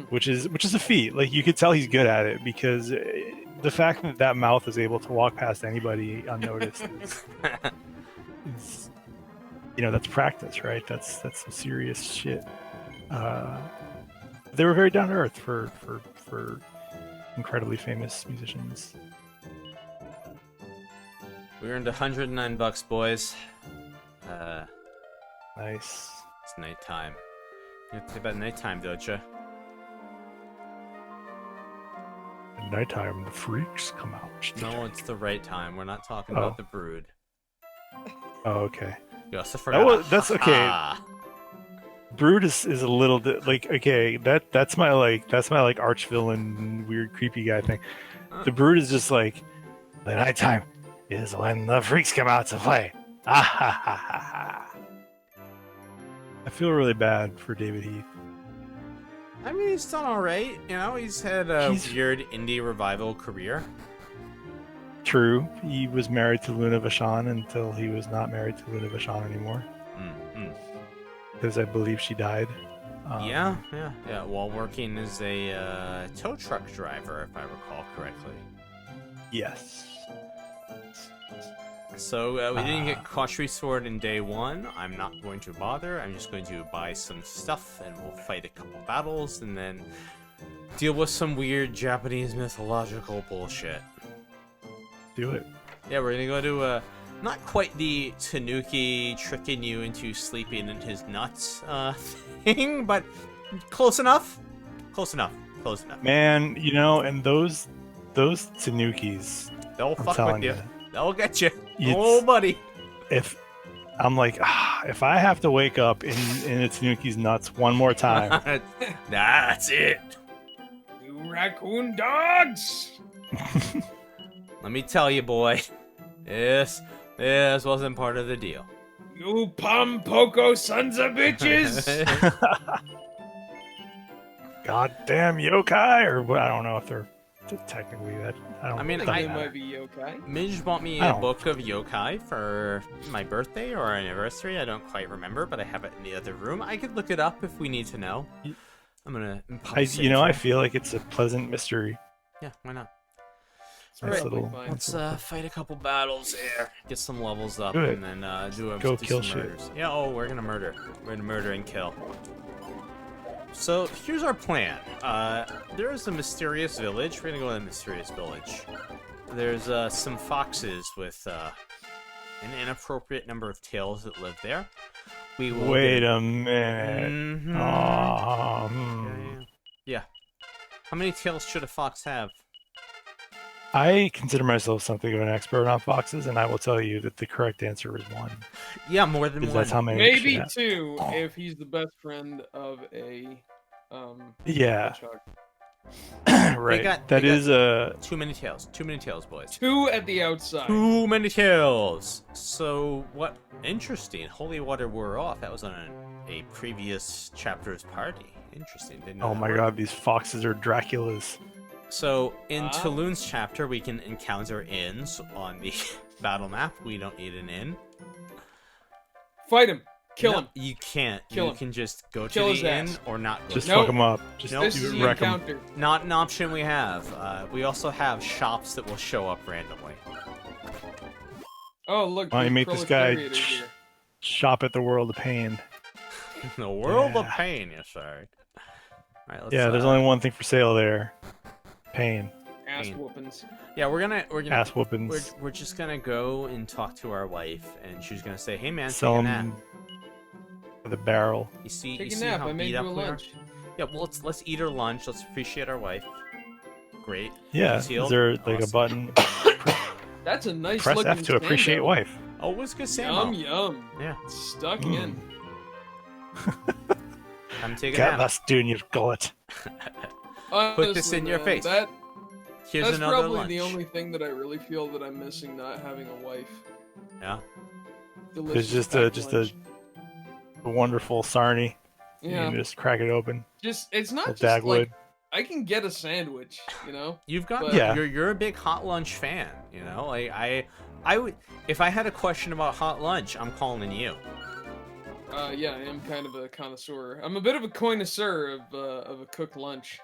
which is a feat. Like, you could tell he's good at it because the fact that mouth is able to walk past anybody unnoticed is, you know, that's practice, right? That's some serious shit. They were very down to earth for incredibly famous musicians. We earned $109, boys. Nice. It's nighttime. You have to think about nighttime, don't you? At nighttime, the freaks come out. No, it's the right time. We're not talking Oh. about the Brood. Oh, okay. You also forgot. That's okay. Ah. Brood is a little bit like, okay, that's my arch villain, weird creepy guy thing. The Brood is just like, the nighttime is when the freaks come out to play. Ah, ha, ha, ha, ha. I feel really bad for David Heath. I mean, he's done alright. You know, he's had a He's- weird indie revival career. True, he was married to Luna Vachon until he was not married to Luna Vachon anymore, because I believe she died. Yeah. While working as a tow truck driver, if I recall correctly. Yes. So we didn't get Koshri Sword in day one. I'm not going to bother. I'm just going to buy some stuff and we'll fight a couple battles and then deal with some weird Japanese mythological bullshit. Do it. Yeah, we're gonna go to not quite the Tanuki tricking you into sleeping in his nuts thing, but close enough. Close enough. Close enough. Man, you know, and those Tanukis, They'll I'm fuck telling with you. you. They'll get you. It's- Oh, buddy. If I'm like, if I have to wake up in a Tanuki's nuts one more time, That's it. You raccoon dogs! Let me tell you, boy. This wasn't part of the deal. You Pompoko sons of bitches! goddamn yokai, or what? I don't know if they're technically that. I mean, I think they I- might be yokai. Midge bought me I a don't- book of yokai for my birthday or anniversary. I don't quite remember, but I have it in the other room. I could look it up if we need to know. I'm gonna. I feel like it's a pleasant mystery. Yeah, why not? It's Nice probably little- fine. Let's fight a couple battles here, get some levels up, Do it. and then do Go some kill shit. murders. Yeah, we're gonna murder. We're gonna murder and kill. So here's our plan. There is a mysterious village. We're gonna go to the mysterious village. There's some foxes with an inappropriate number of tails that live there. We will Wait a minute. Mhm. Yeah. How many tails should a fox have? I consider myself something of an expert on foxes, and I will tell you that the correct answer is one. Yeah, more than Because one. that's how many. it should Maybe have. 2 if he's the best friend of a Yeah, hedgehog. right. got- That they got- is a. Too many tails. Too many tails, boys. 2 at the outside. Too many tails. So what? Interesting. Holy water wore off. That was on a previous chapter's party. Interesting. Didn't know Oh that my worked. god, these foxes are Draculas. So in Ah. Taloon's chapter, we can encounter inns on the battle map. We don't need an inn. Fight him. Kill No, him. You can't. Kill you him. can just go Kill to his the inn ass. or not go. Just to Nope. fuck them up. Just Nope. This is the wreck 'em. encounter. Not an option we have. We also have shops that will show up randomly. Oh, look. Why don't you the make this guy proletariat is here. Shop at the World of Pain. The world of Yeah. pain, you say. Alright, let's, Yeah, there's only one thing for sale there. Pain. Ass Pain. whoopings. Yeah, we're gonna Ass whoopings. we're just gonna go and talk to our wife, and she's gonna say, "Hey man, Sell take a nap. them with a barrel. You see, Take you a see nap. how I made beat you up a we are? lunch. Yeah, well, let's eat our lunch. Let's appreciate our wife. Great. Yeah, She's healed? is there like a Awesome. button? That's a nice Press looking F to appreciate stand-up. wife. Oh, what's good, Sam? Yum yum. Yeah, It's stuck Mm. in. come take a Get nap. that stew in your gullet. Put this Honestly, in your man, face. Here's That's another probably lunch. the only thing that I really feel that I'm missing not having a wife. Yeah. Delicious There's packed just lunch. a wonderful sarnie. You Yeah. can just crack it open. Just it's not Little just Dagwood. like I can get a sandwich, you know. You've got But- Yeah. you're a big hot lunch fan, you know? Like I would if I had a question about hot lunch, I'm calling you. Yeah, I am kind of a connoisseur. I'm a bit of a connoisseur of a cooked lunch.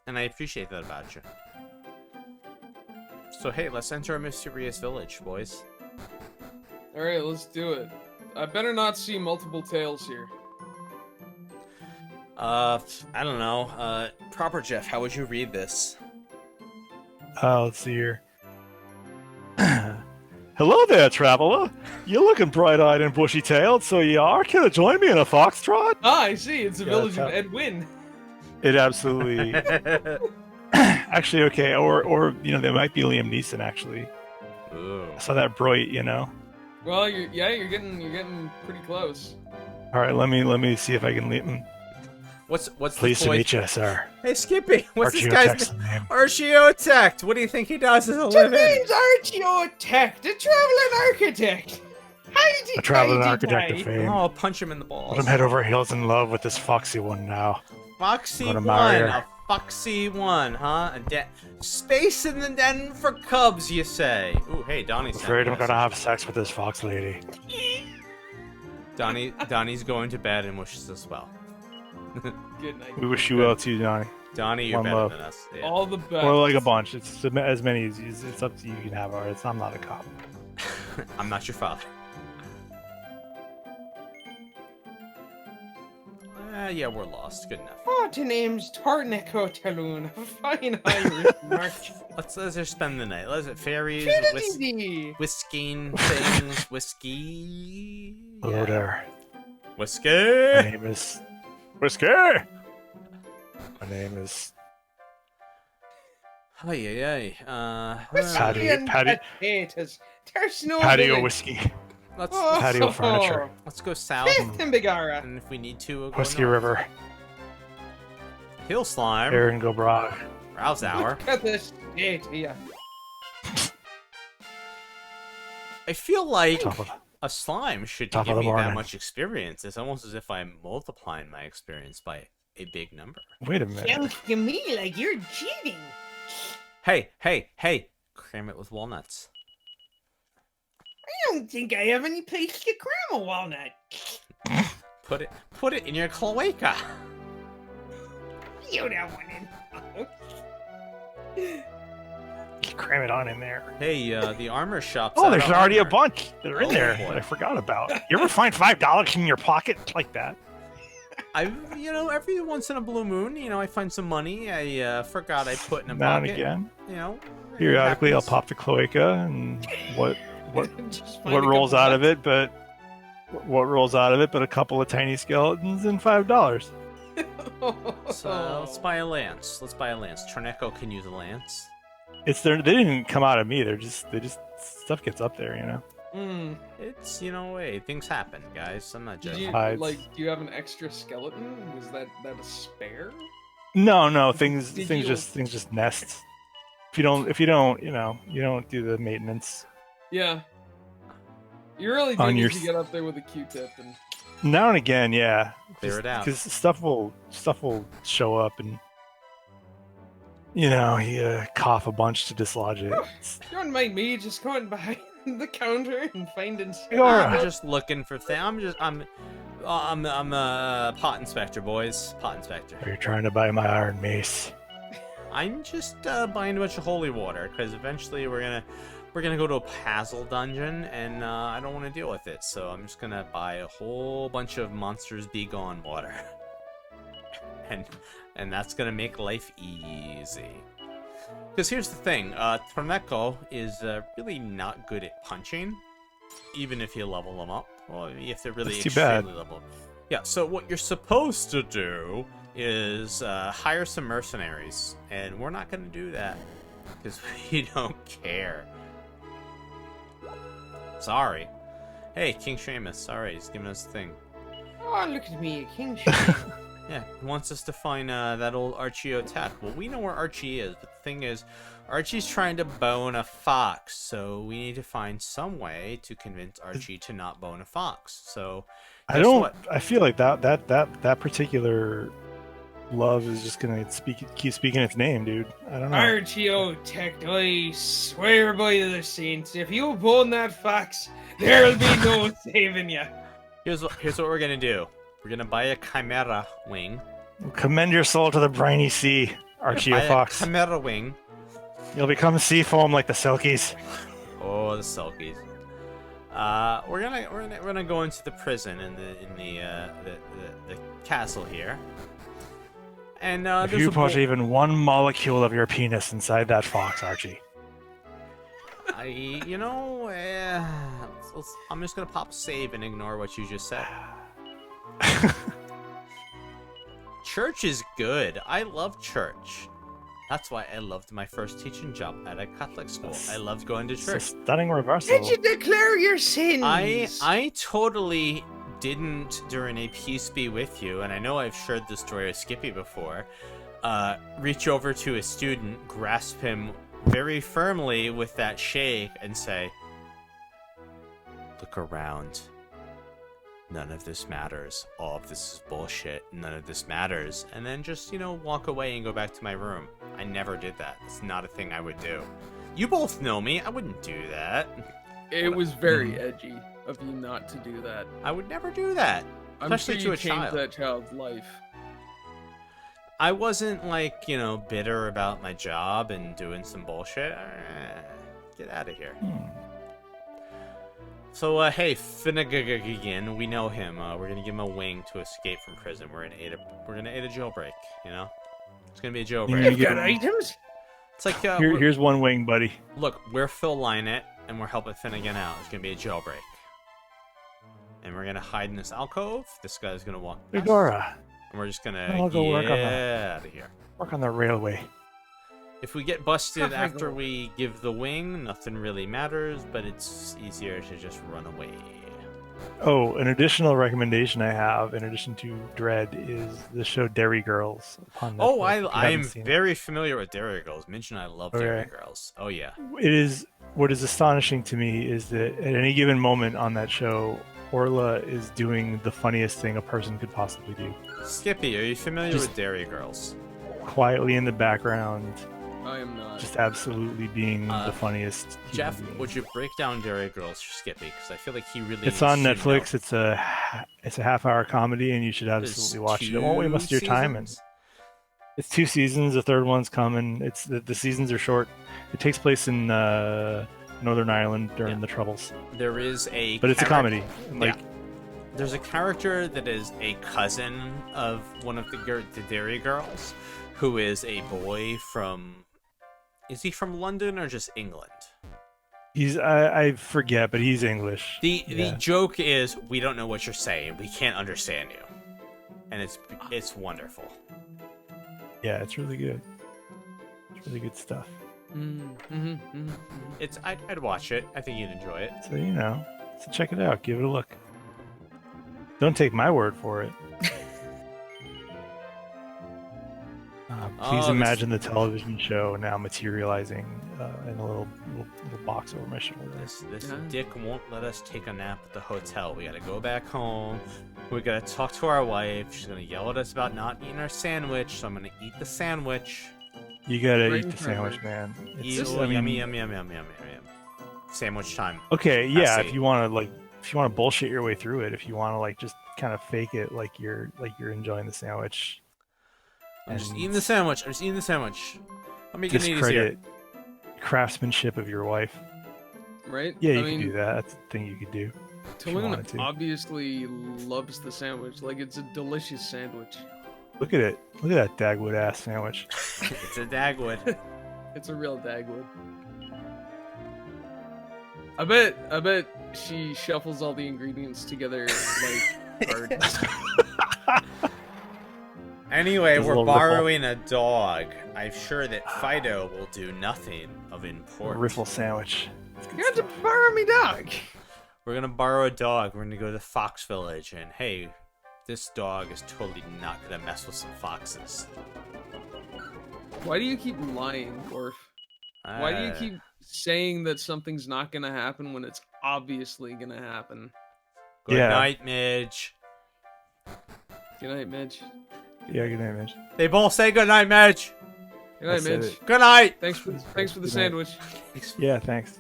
And I appreciate that about you. So hey, let's enter a mysterious village, boys. All right, let's do it. I better not see multiple tails here. I don't know. Proper Jeff, how would you read this? Let's see here. Hello there, traveler. You're looking bright-eyed and bushy-tailed, so you are. Can you join me in a foxtrot? Ah, I see. It's a Yeah, village that's of how- Edwin. It absolutely. Actually, okay, or you know, there might be Liam Neeson. Actually, Ooh. I saw that bright. You know. Well, you're getting pretty close. All right, let me see if I can leave him. What's Pleased the to voice? meet you, sir. Hey Skippy, what's this guy's Archeotech's name. Archeotech? What do you think he does as a That living? means archeotech, the traveling architect. A traveling architect of fame. Oh, I'll punch him in the balls. But I'm head over heels in love with this foxy one now. Foxy Gonna one, marry her. a foxy one, huh? Space in the den for cubs, you say? Ooh, hey, Donnie's. I'm afraid I'm sending gonna us. have sex with this fox lady. Donnie's going to bed and wishes us well. Good night. We wish you well too, Johnny. Donnie, you're One better love. than us. Yeah. All the best. Or like a bunch. It's as many as you. It's up to you. You can have ours. I'm not a cop. I'm not your father. Yeah, we're lost. Good enough. Oh, daughter name's Torneko Taloon, a fine Irish merchant. Let's just spend the night. Let's fairies, Trinity! whisking things, whiskey. Hello there. Whiskey. My name is Whiskey. My name is Ay. Patty- and Patty- potatoes. There's no Patio village. Whiskey. Let's Patio furniture. let's go south, Faith in Bigara. and if we need to, we'll go Whiskey north. River. Hill slime. Aaron go Brog. Rouse hour. Look at this state here. I feel like Top of a slime should Top give of the me that morning. much experience. It's almost as if I'm multiplying my experience by a big number. Wait a minute. Sounds to me like you're cheating. Hey! Cram it with walnuts. I don't think I have any place to cram a walnut. Put it in your cloaca. You don't want to. Cram it on in there. Hey, the armor shop's Oh, out there's of already a armor. bunch that are in Oh, there boy. that I forgot about. You ever find $5 in your pocket like that? Every once in a blue moon, I find some money I forgot I put in a Now and pocket. again. It Periodically, I'll happens. pop the cloaca and what Just find what a rolls couple out of bucks. it, but what rolls out of it, but a couple of tiny skeletons and $5. So let's buy a lance. Torneko can use a lance. It's there. They didn't come out of me. They just stuff gets up there, you know. Mm. It's hey, things happen, guys. I'm not Did judging. you Hides. do you have an extra skeleton? Was that a spare? No, things Did things you- just nest. If you don't, you don't do the maintenance. Yeah. You really do On need your to s- get up there with a Q-tip and Now and again, yeah. Clear it out. Because stuff will show up and you cough a bunch to dislodge it. don't mind me just going behind the counter and finding Alright. I'm just looking for things. I'm a pot inspector, boys. Pot inspector. Are you trying to buy my iron mace? I'm just buying a bunch of holy water because eventually we're gonna go to a puzzle dungeon and I don't want to deal with it. So I'm just gonna buy a whole bunch of monsters be gone water, and that's gonna make life easy. Because here's the thing, Torneko is really not good at punching, even if you level them up. Well, if they're really That's too bad. extremely leveled. Yeah, so what you're supposed to do is hire some mercenaries, and we're not going to do that because we don't care. Sorry. Hey, King Seamus, sorry, he's giving us a thing. Oh, look at me, a king. Yeah, he wants us to find that old Archie O'Tat. Well, we know where Archie is, but the thing is, Archie's trying to bone a fox, so we need to find some way to convince Archie to not bone a fox. So, I guess don't. what? I feel like that particular love is just gonna keep speaking its name, dude. I don't know. Archio Tech, I swear by the saints, if you bone that fox, there'll be no saving you. Here's what we're gonna do. We're gonna buy a chimera wing. Commend your soul to the briny sea, Archie Buy a Fox. chimera wing. You'll become sea foam like the Selkies. Oh, the sulkies. We're gonna go into the prison in the castle here. And If there's you a put bo- even one molecule of your penis inside that fox, Archie. I'm just gonna pop save and ignore what you just said. Church is good. I love church. That's why I loved my first teaching job at a Catholic school. I loved going to It's a church. stunning reversal. Did you declare your sins? I totally didn't during a Peace Be With You, and I know I've shared this story with Skippy before, reach over to a student, grasp him very firmly with that shake, and say, "Look around. None of this matters. All of this is bullshit. None of this matters." And then just, walk away and go back to my room. I never did that. It's not a thing I would do. You both know me. I wouldn't do that. It was very edgy of you not to do that. I would never do that. I'm Especially sure to you a changed child. that child's life. I wasn't bitter about my job and doing some bullshit. Get out of here. So, hey, Finnegan, we know him. We're gonna give him a wing to escape from prison. We're gonna aid a jailbreak, you know? It's gonna be a jailbreak. You've got items? It's like, here's one wing, buddy. look, we're Phil Lynott, and we're helping Finnegan out. It's gonna be a jailbreak. And we're gonna hide in this alcove. This guy's gonna walk past. Eudora, And we're just gonna I'll go work on get out of here. work on the railway. If we get busted after we give the wing, nothing really matters, but it's easier to just run away. Oh, an additional recommendation I have, in addition to Dread, is the show Dairy Girls. Upon Oh, Netflix, if you I'm haven't seen it. very familiar with Dairy Girls. Minch and I love Dairy Okay. Girls. Oh, yeah. It is. What is astonishing to me is that at any given moment on that show, Orla is doing the funniest thing a person could possibly do. Skippy, are you familiar Just- with Dairy Girls? Quietly in the background, I am not. just absolutely being the funniest. human Jeff, being. would you break down Dairy Girls for Skippy? Because I feel like he really It's on should Netflix. know. It's a half-hour comedy, and you should There's absolutely watch it. It won't waste much of your time. And seasons? it's 2 seasons. The third one's coming. It's the seasons are short. It takes place in Northern Ireland during the Troubles, There is a but it's a comedy. Like There's a character that is a cousin of one of the Dairy Girls, who is a boy from... Is he from London or just England? he's I forget, but he's English. The joke is, we don't know what you're saying. We can't understand you. And it's wonderful. Yeah, it's really good. It's really good stuff. I'd watch it. I think you'd enjoy it. So so check it out. Give it a look. Don't take my word for it. Please imagine the television show now materializing in a little box over my shoulder. This dick won't let us take a nap at the hotel. We gotta go back home. We gotta talk to our wife. She's gonna yell at us about not eating our sandwich, so I'm gonna eat the sandwich. You gotta Right eat the in front of sandwich, man. Ew, I mean- yummy. Sandwich time. Okay, yeah. Messy. If you want to bullshit your way through it, if you want to just kind of fake it like you're enjoying the sandwich. I'm just and eating the sandwich. I'm making it easier. discredit craftsmanship of your wife. Right? Yeah, I you mean, can do that. That's the thing you could do. if you wanted Taloon to. obviously loves the sandwich. Like, it's a delicious sandwich. Look at it. Look at that Dagwood ass sandwich. It's a Dagwood. It's a real Dagwood. I bet she shuffles all the ingredients together like cards. Anyway, There's a we're little borrowing a dog. I'm sure that Fido will do nothing of importance. Riffle sandwich. You got to borrow me dog. We're gonna borrow a dog. We're gonna go to the Fox Village, and hey, this dog is totally not gonna mess with some foxes. Why do you keep lying, Gorf? Why do you keep saying that something's not gonna happen when it's obviously gonna happen? Good Yeah. night, Midge. Good night, Midge. Yeah, good night, Mitch. They both say good night, Midge. Good night, I said Midge. it. Good night. Thanks for the Good night. sandwich. Yeah, thanks.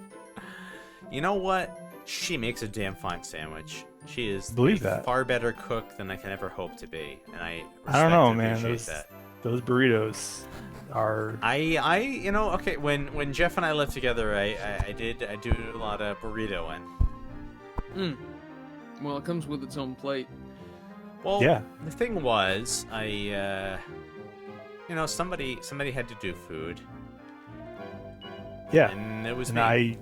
You know what? She makes a damn fine sandwich. She is Believe a that. far better cook than I can ever hope to be, and I I don't know, respect and man. appreciate Those burritos are. Okay, when Jeff and I lived together, I do a lot of burritoing. Well, it comes with its own plate. Well, Yeah. the thing was, somebody had to do food, Yeah. and it was And me.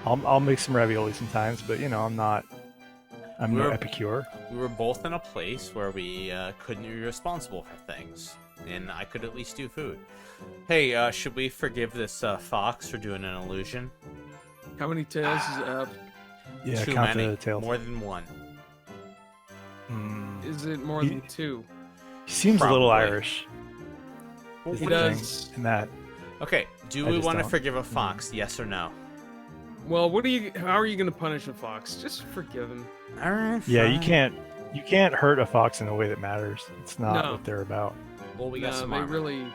I'll make some ravioli sometimes, but I'm no We're- epicure. We were both in a place where we couldn't be responsible for things, and I could at least do food. Hey, should we forgive this fox for doing an illusion? How many tails is it have? Yeah, Too count many. the tails. More than one. Is it more than two? He seems a little Probably. Irish. is He the does. thing in that. Okay, do I we just want to don't. forgive a fox? Yes or no? Well, how are you gonna punish a fox? Just forgive him. Alright, Yeah, you fine. can't hurt a fox in a way that matters. It's not No. what they're about. Well, we got No, some they armor.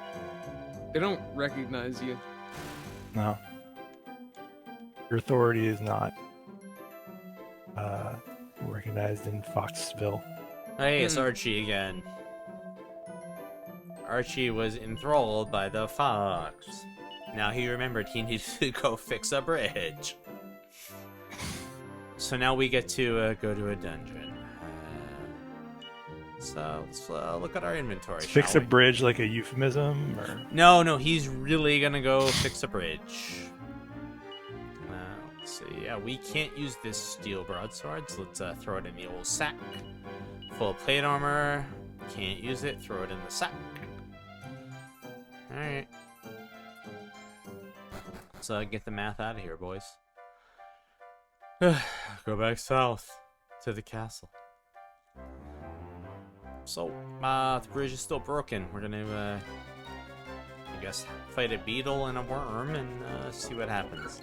they don't recognize you. No. Your authority is not recognized in Foxville. Hey, it's Archie again. Archie was enthralled by the fox. Now he remembered he needed to go fix a bridge. so now we get to go to a dungeon. So let's look at our inventory. Fix a bridge like a euphemism? Or? No, he's really gonna go fix a bridge. Let's see. Yeah, we can't use this steel broadsword, so let's throw it in the old sack. Full plate armor. Can't use it. Throw it in the sack. All right. Let's get the math out of here, boys. Go back south to the castle. So, the bridge is still broken. We're gonna, I guess, fight a beetle and a worm and see what happens.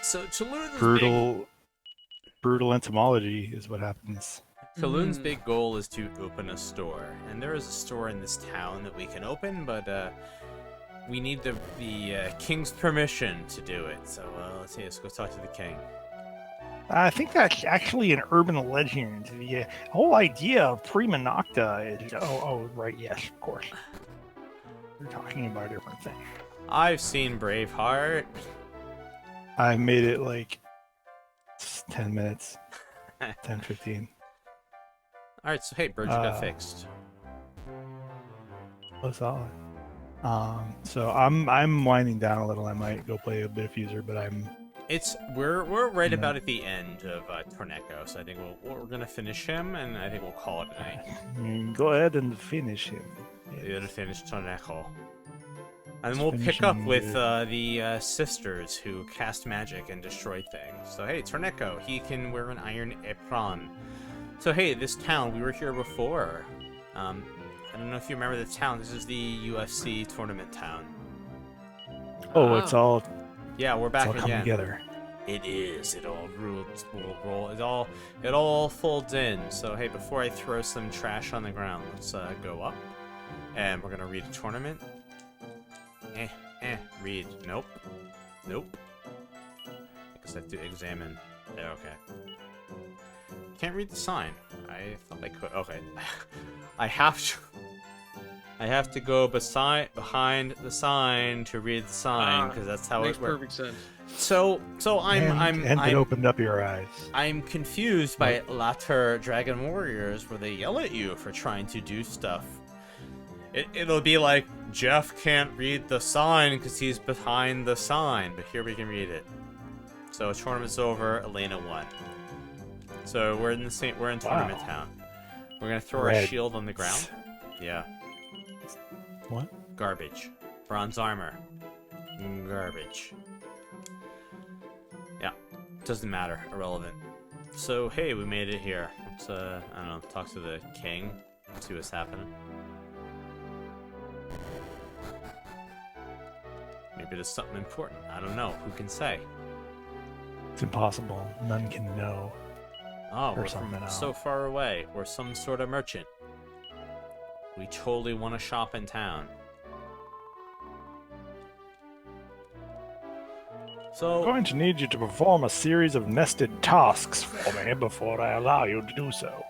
So, Taloon's brutal entomology is what happens. Taloon's big goal is to open a store, and there is a store in this town that we can open, but we need the king's permission to do it. So let's see. Let's go talk to the king. I think that's actually an urban legend. The whole idea of prima nocta is... Oh, right, yes, of course. We're talking about a different thing. I've seen Braveheart. I made it like 10 minutes. 10, 15. Alright, so hey, bridge got fixed. Oh, solid. So I'm winding down a little. I might go play a bit of Fuser, but we're right about at the end of Torneko, so I think we're gonna finish him, and I think we'll call it a night. Go ahead and finish him. We're gonna finish Torneko, and then we'll pick up with the sisters who cast magic and destroy things. So hey, Torneko, he can wear an iron apron. So hey, this town, we were here before. I don't know if you remember the town. This is the UFC tournament town. Oh, it's all... Yeah, we're back all again. Together. It is. It all roll. It all folds in. So hey, before I throw some trash on the ground, let's go up, and we're gonna read a tournament. Read. Nope. I guess I have to examine. Yeah, okay. Can't read the sign. I thought I could. Okay. I have to go behind the sign to read the sign, because that's how it works. Makes perfect sense. So it opened up your eyes. I'm confused by latter Dragon Warriors where they yell at you for trying to do stuff. It'll be like, Jeff can't read the sign because he's behind the sign, but here we can read it. So tournament's over. Elena won. So we're in tournament town. We're gonna throw our shield on the ground. Yeah. What? Garbage. Bronze armor. Garbage. Yeah. Doesn't matter. Irrelevant. So hey, we made it here. Let's I don't know, talk to the king. See what's happening. Maybe there's something important. I don't know. Who can say? It's impossible. None can know. Oh, we're from so far away. We're some sort of merchant. We totally want to shop in town. So I'm going to need you to perform a series of nested tasks for me before I allow you to do so.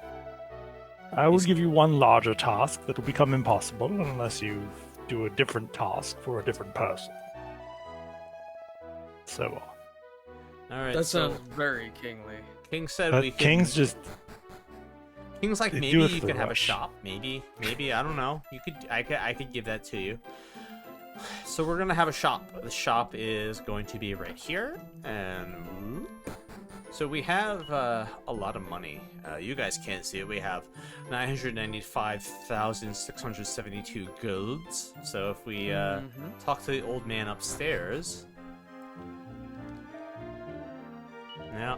I will give you one larger task that will become impossible unless you do a different task for a different person. So on. All right. That sounds very kingly. King said we could... King's like, maybe you could have a shop. Maybe. I don't know. I could give that to you. So we're gonna have a shop. The shop is going to be right here, and so we have a lot of money. You guys can't see it. We have 995,672 golds. So if we talk to the old man upstairs, yeah,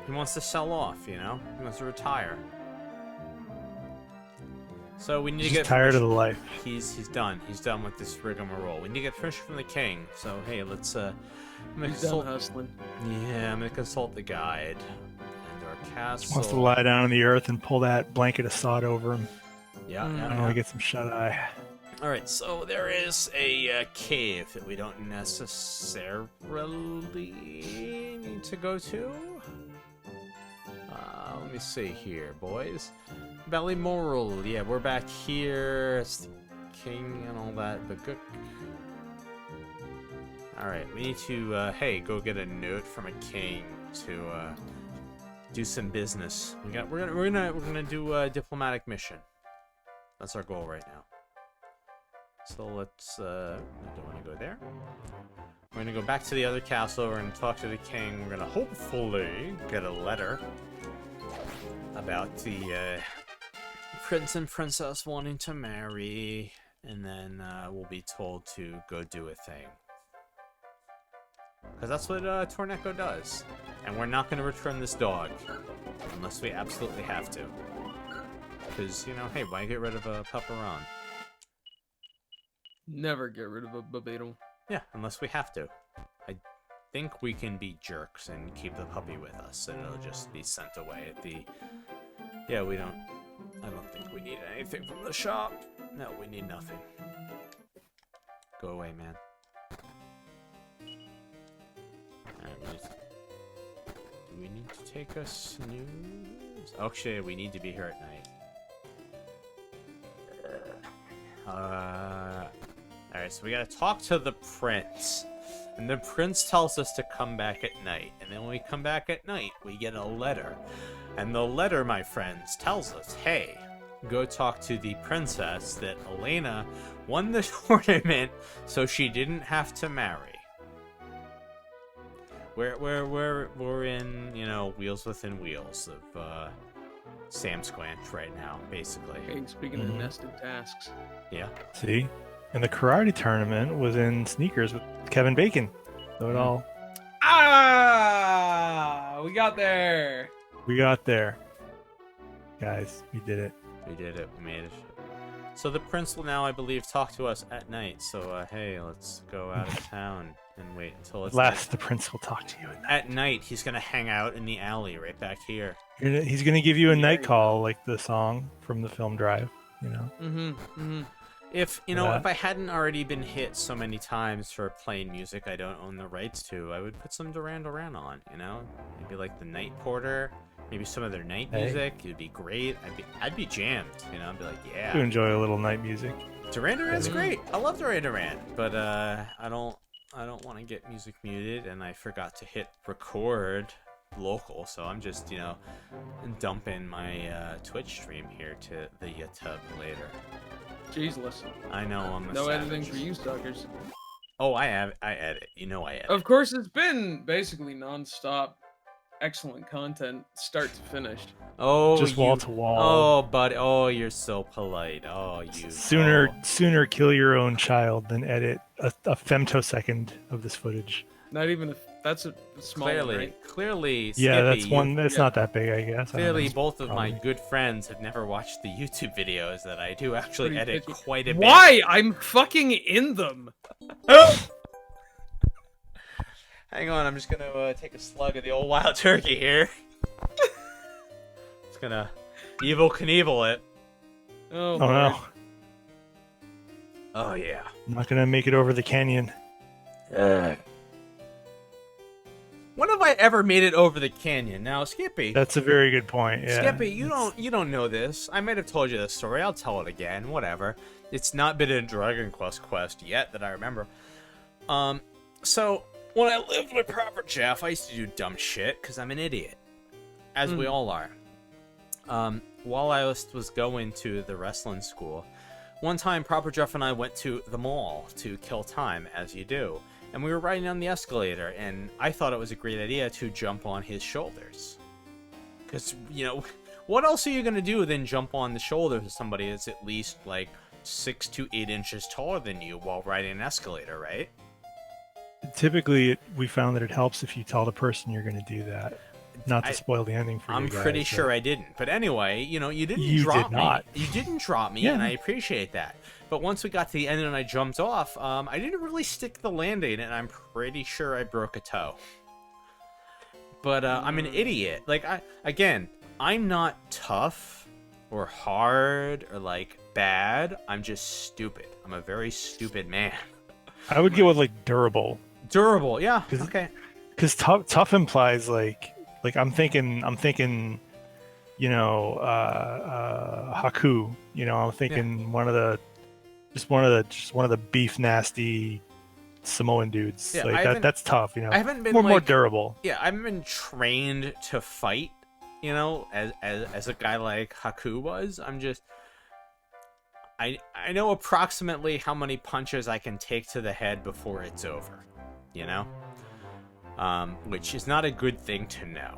he wants to sell off. You know, he wants to retire. So we need to get tired of the life. He's done. He's done with this rigmarole. We need to get permission from the king. So hey, let's I'm gonna consult. Hustling. Yeah, I'm gonna consult the guide and our castle. Wants to lie down on the earth and pull that blanket of sod over him. Yeah, I want to get some shut eye. All right, so there is a cave that we don't necessarily need to go to. Let me see here, boys. Ballymoral, yeah, we're back here. It's the king and all that, but good. All right, we need to hey, go get a note from a king to do some business. We're gonna do a diplomatic mission. That's our goal right now. So let's I don't want to go there. We're gonna go back to the other castle. We're gonna talk to the king. We're gonna hopefully get a letter about the prince and princess wanting to marry, and then we'll be told to go do a thing. Because that's what Torneko does. And we're not going to return this dog. Unless we absolutely have to. Because, you know, hey, why get rid of a pupperon? Never get rid of a babeetle. Yeah, unless we have to. I think we can be jerks and keep the puppy with us. And it'll just be sent away at the... Yeah, we don't... I don't think we need anything from the shop. No, we need nothing. Go away, man. Do we need to take a snooze? Actually, we need to be here at night. Alright, so we gotta talk to the prince. And the prince tells us to come back at night. And then when we come back at night, we get a letter. And the letter, my friends, tells us, hey, go talk to the princess that Elena won the tournament so she didn't have to marry. We're in, you know, wheels within wheels of Sam Squanch right now, basically. Hey, speaking of nested tasks. Yeah. See? And the karate tournament was in sneakers with Kevin Bacon. So it all... Ah! We got there! We got there. Guys, we did it. We did it. We made it. So the prince will now, I believe, talk to us at night. So, hey, let's go out of town and wait until it's... At last, the prince will talk to you at night. At night, he's going to hang out in the alley right back here. He's going to give you a night call, like the song from the film Drive, you know? Mm-hmm, mm-hmm. If, you know, if I hadn't already been hit so many times for playing music I don't own the rights to, I would put some Duran Duran on, you know? Maybe like the Night Porter, maybe some of their night music. It'd be great. I'd be jammed, you know? I'd be like, yeah. You enjoy a little night music. Duran Duran's great. I love Duran Duran, but I don't want to get music muted, and I forgot to hit record local, so I'm just, you know, dumping my Twitch stream here to the YouTube later. Jeez, listen. I know, I'm a no savage. editing for you suckers. Oh, I edit. You know I edit. Of course, it's been basically non-stop excellent content, start to finish. Oh, just wall to wall. Oh, buddy. Oh, you're so polite. Oh, you. Sooner kill your own child than edit a femtosecond of this footage. Not even if that's a small one, right? Clearly. Yeah, Skippy, that's one. That's not that big, I guess. Clearly, both of my good friends have never watched the YouTube videos that I do actually edit quite a bit. Why? I'm fucking in them. Hang on, I'm just gonna take a slug of the old wild turkey here. It's gonna Evil Knievel it. Oh no. Oh yeah. I'm not gonna make it over the canyon. When have I ever made it over the canyon? Now, Skippy. That's a very good point. Yeah. Skippy, you don't know this. I might have told you this story. I'll tell it again. Whatever. It's not been a Dragon Quest yet that I remember. So when I lived with Proper Jeff, I used to do dumb shit because I'm an idiot, as we all are. While I was going to the wrestling school, one time Proper Jeff and I went to the mall to kill time, as you do. And we were riding down the escalator, and I thought it was a great idea to jump on his shoulders. Because, you know, what else are you going to do than jump on the shoulders of somebody that's at least, like, 6 to 8 inches taller than you while riding an escalator, right? Typically, we found that it helps if you tell the person you're going to do that. Not to spoil the ending for you guys. I'm pretty sure I didn't. But anyway, you know, you didn't drop me. You didn't drop me, and I appreciate that. But once we got to the end and I jumped off, I didn't really stick the landing, and I'm pretty sure I broke a toe. But I'm an idiot. Like, I'm not tough or hard or, like, bad. I'm just stupid. I'm a very stupid man. I would go with, like, durable. Durable, yeah. Okay. Because tough implies, like I'm thinking, you know, Haku. You know, I'm thinking one of the beef nasty Samoan dudes. Yeah, like that's tough, you know. I haven't been more durable. Yeah, I haven't been trained to fight, you know, as a guy like Haku was. I'm just I know approximately how many punches I can take to the head before it's over, you know? Which is not a good thing to know.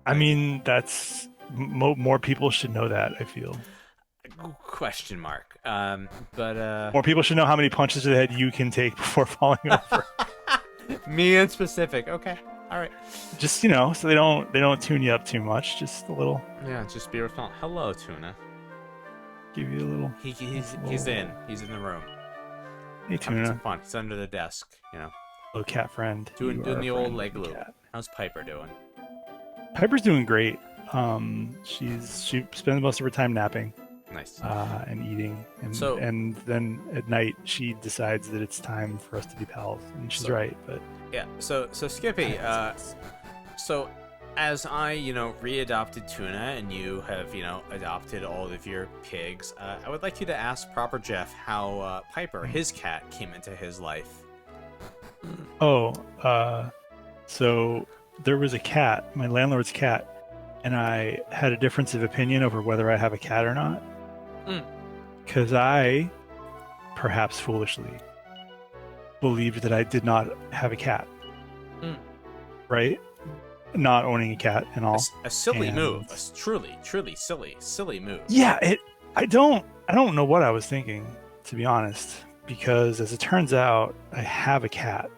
I mean, that's more people should know that, I feel. Question mark. But more people should know how many punches to the head you can take before falling over. Me in specific. Okay. All right. Just, you know, so they don't tune you up too much. Just a little. Yeah, just be responsible. Hello, Tuna. Give you a little. He's in. He's in the room. Hey, Tuna. Some fun. He's under the desk. You know. Hello, cat friend. Doing the old leg loop. How's Piper doing? Piper's doing great. She spends most of her time napping. Nice. And eating, and then at night she decides that it's time for us to be pals, and she's right. But yeah, so Skippy, so as I readopted Tuna, and you have adopted all of your pigs, I would like you to ask Proper Jeff how Piper, his cat, came into his life. Oh, so there was a cat, my landlord's cat, and I had a difference of opinion over whether I have a cat or not. Because I, perhaps foolishly, believed that I did not have a cat. Right? Not owning a cat and all. A silly move. A truly silly move. Yeah, I don't know what I was thinking, to be honest. Because as it turns out, I have a cat.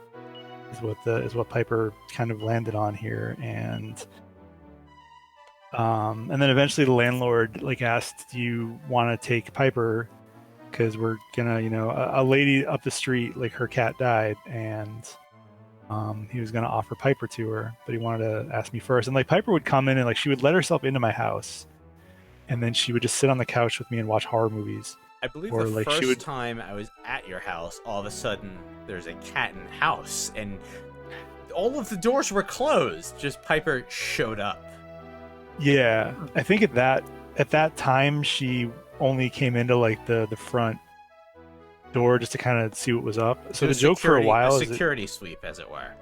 Is what Piper kind of landed on here, and then eventually the landlord asked, "Do you want to take Piper? Because we're gonna, a lady up the street, her cat died, and he was gonna offer Piper to her, but he wanted to ask me first." And Piper would come in and she would let herself into my house, and then she would just sit on the couch with me and watch horror movies. I believe the first time I was at your house, all of a sudden there's a cat in the house, and all of the doors were closed. Just Piper showed up. Yeah, I think at that time she only came into the front door just to kind of see what was up. So the joke for a while is security sweep, as it were.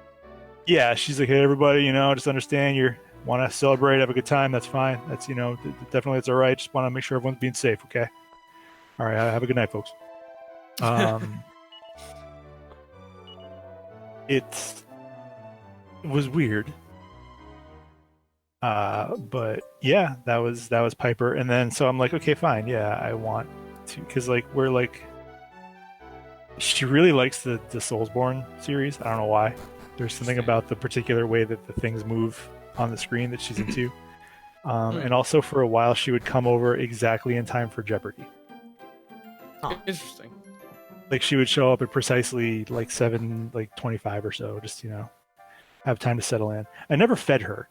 Yeah, she's like, "Hey, everybody, just understand you want to celebrate, have a good time. That's fine. That's definitely it's all right. Just want to make sure everyone's being safe. Okay. All right. Have a good night, folks." It was weird. But yeah, that was Piper, and then so I'm like, okay, fine, yeah, I want to, because we're she really likes the Soulsborne series. I don't know why. There's something about the particular way that the things move on the screen that she's into. And also for a while she would come over exactly in time for Jeopardy. Huh. Interesting. She would show up at precisely 7:25 or so, just have time to settle in. I never fed her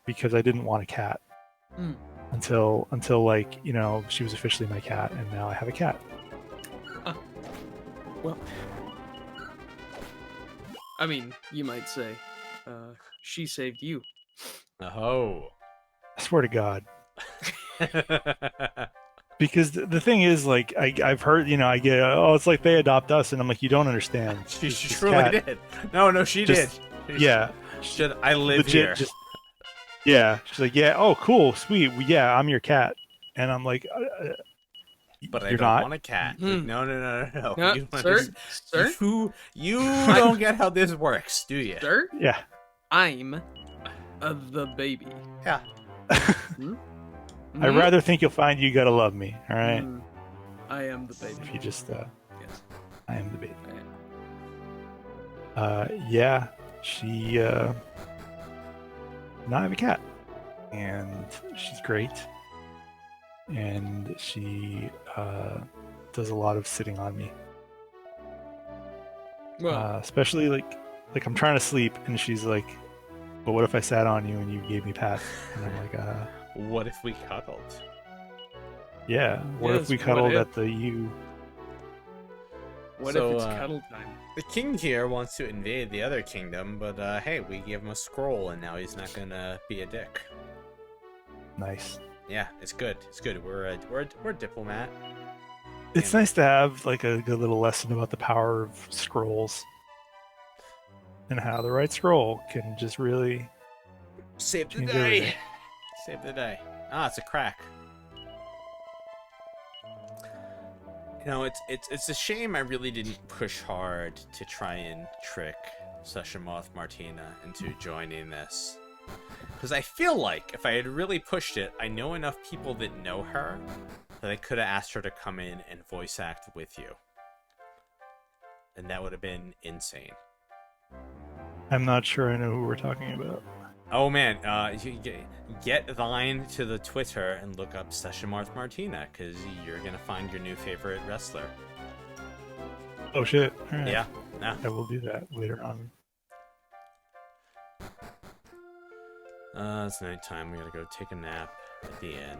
because I didn't want a cat until she was officially my cat, and now I have a cat. Well, I mean, you might say, she saved you. Oh. I swear to God. Because the thing is, I've heard, I get, it's like they adopt us, and I'm like, you don't understand. She truly did. No, she did. Yeah. I live legit, here. Yeah. She's like, yeah, oh, cool, sweet. Well, yeah, I'm your cat. And I'm like, but I don't want a cat. No. No, sir? You don't get how this works, do you? Sir? Yeah. I'm the baby. Yeah. I'd rather think you'll find you gotta love me, all right? I am the baby. If you just, yes. I am the baby. I am. Yeah, she, now I have a cat, and she's great, and she, does a lot of sitting on me. Well, especially, I'm trying to sleep, and she's like, "But what if I sat on you and you gave me pats?" And I'm like, what if we cuddled? Yeah, what if we cuddled at the U? What if it's cuddle time? The king here wants to invade the other kingdom, but hey, we gave him a scroll, and now he's not gonna be a dick. Nice. Yeah, it's good. It's good. We're a diplomat. It's nice to have a good little lesson about the power of scrolls. and how the right scroll can just really Save the change day. everything. Save the day. Ah, it's a crack. You know, it's a shame I really didn't push hard to try and trick Seshamoth Martina into joining this. Because I feel like if I had really pushed it, I know enough people that know her that I could have asked her to come in and voice act with you. And that would have been insane. I'm not sure I know who we're talking about. Oh man, you get Vine to the Twitter and look up Seshamoth Martina, because you're going to find your new favorite wrestler. Oh shit. All right. Yeah. I will do that later on. It's nighttime. We gotta go take a nap at the inn.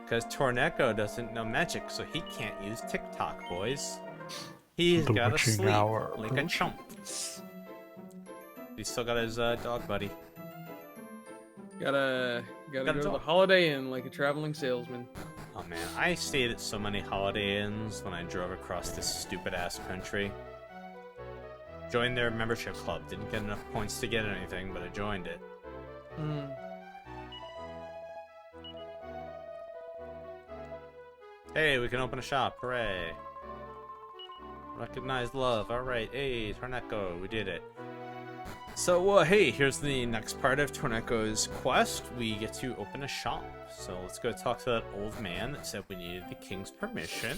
Because Torneko doesn't know magic, so he can't use TikTok, boys. He's The gotta witching sleep hour like a chump. He's still got his dog buddy. Gotta go to the talk. Holiday Inn like a traveling salesman. Oh man, I stayed at so many Holiday Inns when I drove across this stupid-ass country. Joined their membership club. Didn't get enough points to get anything, but I joined it. Hey, we can open a shop. Hooray. Recognized love. Alright, hey, Torneko, we did it. So, hey, here's the next part of Torneko's quest. We get to open a shop. So let's go talk to that old man that said we needed the king's permission.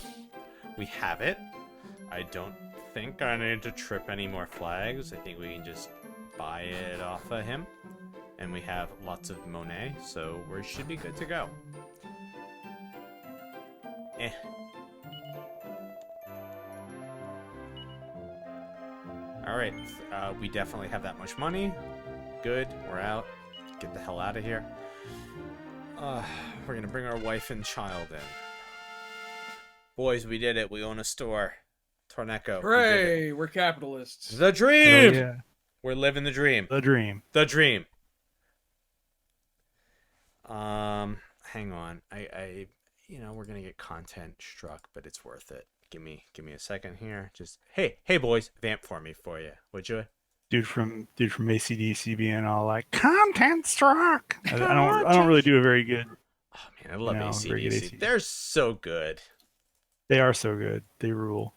We have it. I don't think I need to trip any more flags. I think we can just buy it off of him. And we have lots of Monet, so we should be good to go. Alright, we definitely have that much money. Good, we're out. Get the hell out of here. We're gonna bring our wife and child in. Boys, we did it. We own a store. Torneko. Hooray! We're capitalists. The dream! Yeah. We're living the dream. The dream. The dream. Hang on. I we're gonna get content struck, but it's worth it. Give me a second here. Just hey boys, vamp for me, would you? Dude from ACDC being all like content struck. I don't really do a very good. Oh man, I love very good AC/DC. AC/DC. They're so good. They are so good. They rule.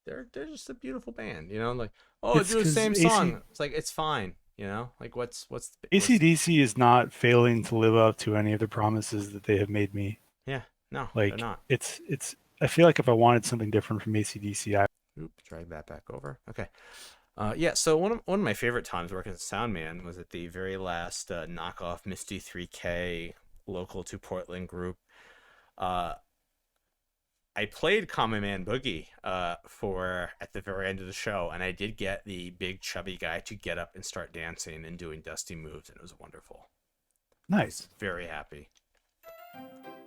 They're just a beautiful band, like do the 'cause same song. It's like it's fine, like what's ACDC is not failing to live up to any of the promises that they have made me. Yeah, no, Like they're not. it's I feel like if I wanted something different from ACDC, Drag that back over. Okay. Yeah, so one of my favorite times working as a sound man was at the very last knockoff Misty 3K local to Portland group. I played Common Man Boogie for at the very end of the show, and I did get the big chubby guy to get up and start dancing and doing dusty moves, and it was wonderful. nice. Very happy.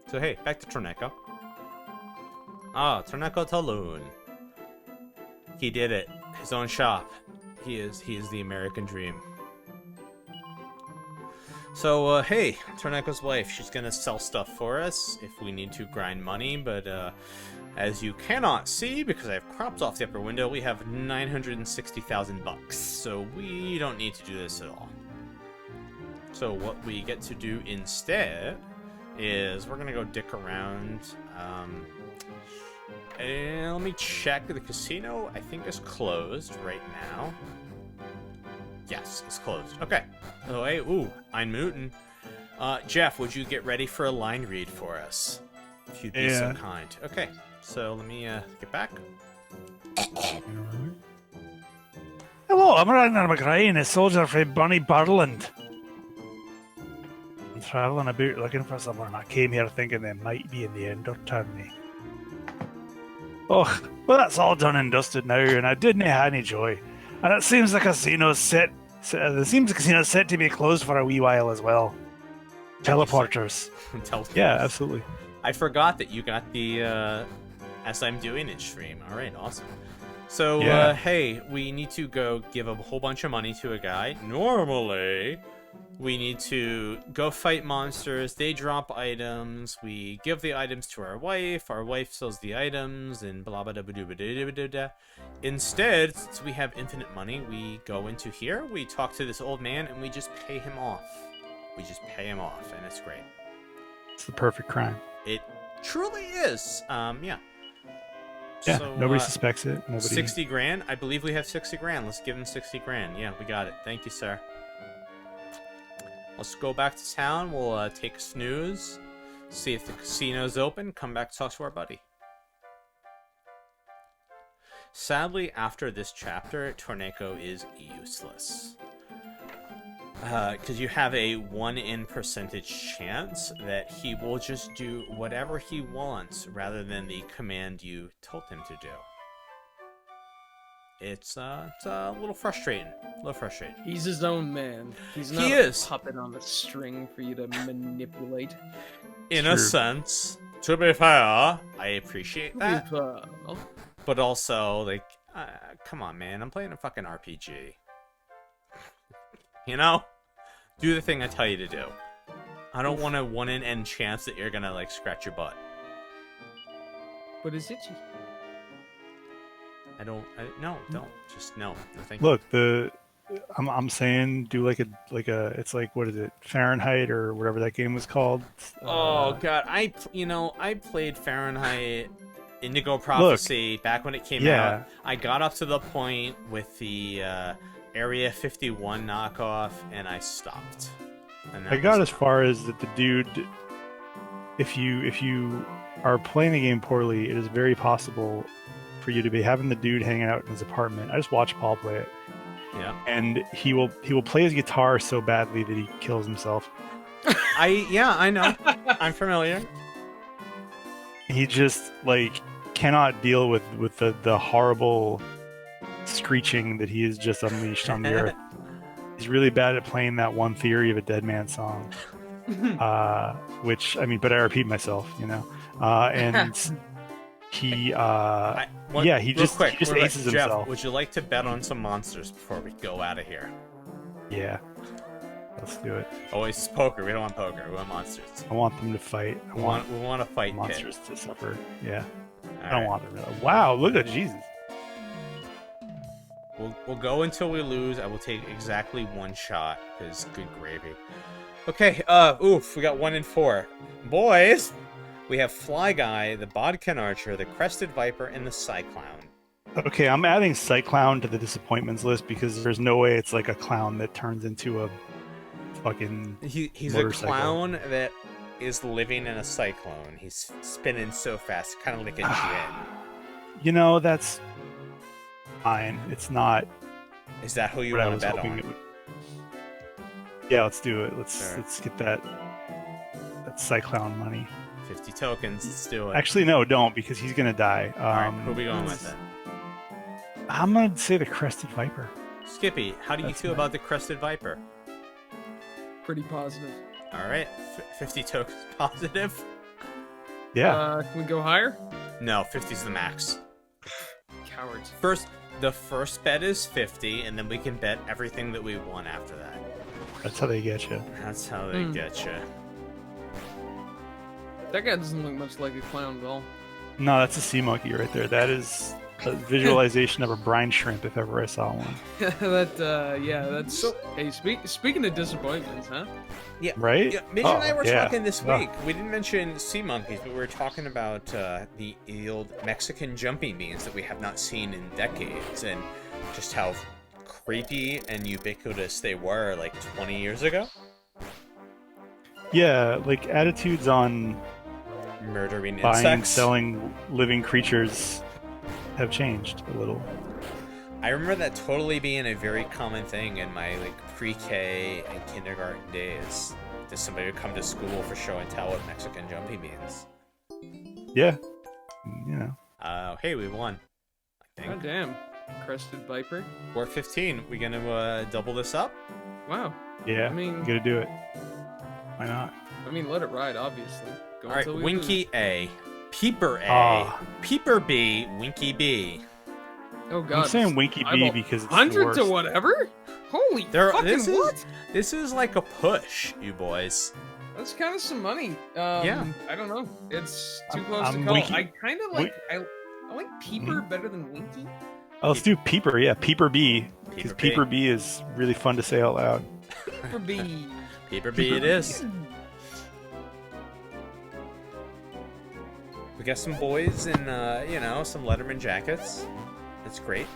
So hey, back to Torneko. Torneko Taloon. He did it. His own shop. He is the American dream. So, hey, Torneko's wife, she's gonna sell stuff for us if we need to grind money, but, as you cannot see, because I have cropped off the upper window, we have 960,000 bucks, so we don't need to do this at all. So what we get to do instead is we're gonna go dick around, and let me check. The casino, I think, is closed right now. Yes, it's closed. Okay. Oh, hey, I'm Mootin. Jeff, would you get ready for a line read for us? If you'd be so kind. Okay, so let me get back. Hello, I'm Ragnar McRae, a soldier from Bunny Burland. I'm travelling about looking for someone, and I came here thinking they might be in the Ender tourney. Oh, well, that's all done and dusted now, and I didn't have any joy. And it seems the casino's set to be closed for a wee while as well. Teleporters. Yeah, absolutely. I forgot that you got the As I'm Doing It stream. All right, awesome. So, hey, we need to go give a whole bunch of money to a guy. Normally, We need to go fight monsters. They drop items. We give the items to our wife. Our wife sells the items and blah blah blah blah blah blah blah. Instead, since we have infinite money, we go into here. We talk to this old man and we just pay him off. We just pay him off, and it's great. It's the perfect crime. It truly is. Yeah. Yeah, So, nobody suspects it. Nobody. 60 grand? I believe we have 60 grand. Let's give him 60 grand. Yeah, we got it. Thank you, sir. Let's go back to town. We'll take a snooze, see if the casino's open, come back to talk to our buddy. Sadly, after this chapter, Torneko is useless. Because you have a 1 in percentage chance that he will just do whatever he wants rather than the command you told him to do. It's a little frustrating. He's his own man. He's not a puppet on a string for you to manipulate. In a sense, to be fair, I appreciate that. But also, like, come on, man. I'm playing a fucking RPG. You know? Do the thing I tell you to do. I don't want a 1 in N chance that you're gonna, like, scratch your butt. But it's itchy. No, just no. Thank Look, I'm saying do like a it's like, what is it, Fahrenheit or whatever that game was called. Oh god, I played Fahrenheit Indigo Prophecy back when it came out. I got up to the point with the Area 51 knockoff and I stopped. And I got as far as that the dude, if you are playing the game poorly, it is very possible for you to be having the dude hanging out in his apartment. I just watched Paul play it. Yeah. And he will play his guitar so badly that he kills himself. I know. I'm familiar. He just like cannot deal with the horrible screeching that he has just unleashed on the earth. He's really bad at playing that one Theory of a Dead Man song. Which, I mean, but I repeat myself, you know. And he just aces Jeff, himself. would you like to bet on some monsters before we go out of here? Yeah. Let's do it. Oh, it's poker. We don't want poker. We want monsters. I want them to fight. We want to fight monsters to suffer. Yeah. I don't want them to. Wow, look at Jesus. We'll go until we lose. I will take exactly 1 shot, because good gravy. Okay, we got 1 in 4. Boys, we have Fly Guy, the Bodkin Archer, the Crested Viper, and the Cyclown. Okay, I'm adding Cyclown to the disappointments list because there's no way it's like a clown that turns into a fucking He's motorcycle. a clown that is living in a cyclone. He's spinning so fast, kind of like a djinn. You know, that's fine. It's not. Is that who you want to bet on? Yeah, let's do it. Let's get that Cyclown money. 50 tokens. Let's do it. Actually, no, don't, because he's gonna die. Alright, who are we going with then? I'm gonna say the Crested Viper. Skippy, how do you feel about the Crested Viper? Pretty positive. Alright, 50 tokens positive. Yeah. Can we go higher? No, 50's the max. Cowards. The first bet is 50, and then we can bet everything that we want after that. That's how they get you. That's how they get you. That guy doesn't look much like a clown at all. No, that's a sea monkey right there. That is a visualization of a brine shrimp if ever I saw one. That's... So, hey, speaking of disappointments, huh? Yeah. Right? Yeah, Midge and I were talking this week. We didn't mention sea monkeys, but we were talking about the old Mexican jumping beans that we have not seen in decades, and just how creepy and ubiquitous they were like 20 years ago. Yeah, like attitudes on murdering buying, insects, selling living creatures have changed a little. I remember that totally being a very common thing in my like pre-K and kindergarten days. That somebody would come to school for show and tell with Mexican jumping beans. Yeah, you know. Hey, we won. I think. Oh damn, Crested Viper. We're 15. We gonna double this up? Wow. Yeah, I mean, you gotta do it. Why not? I mean, let it ride, obviously. All right, Winky A, Peeper A, Peeper B, Winky B. Oh god. I'm saying Winky B Eyeball. because it's the 100 worst. to whatever? Holy fucking what? This is like a push, you boys. That's kind of some money. Yeah. I don't know. It's too close I'm to call. Winky. I kind of like I like Peeper better than Winky. Oh, let's do Peeper. Yeah, Peeper B. Because Peeper Peeper B is really fun to say out loud. Peeper B. Peeper B it is. We got some boys in, some Letterman jackets. That's great.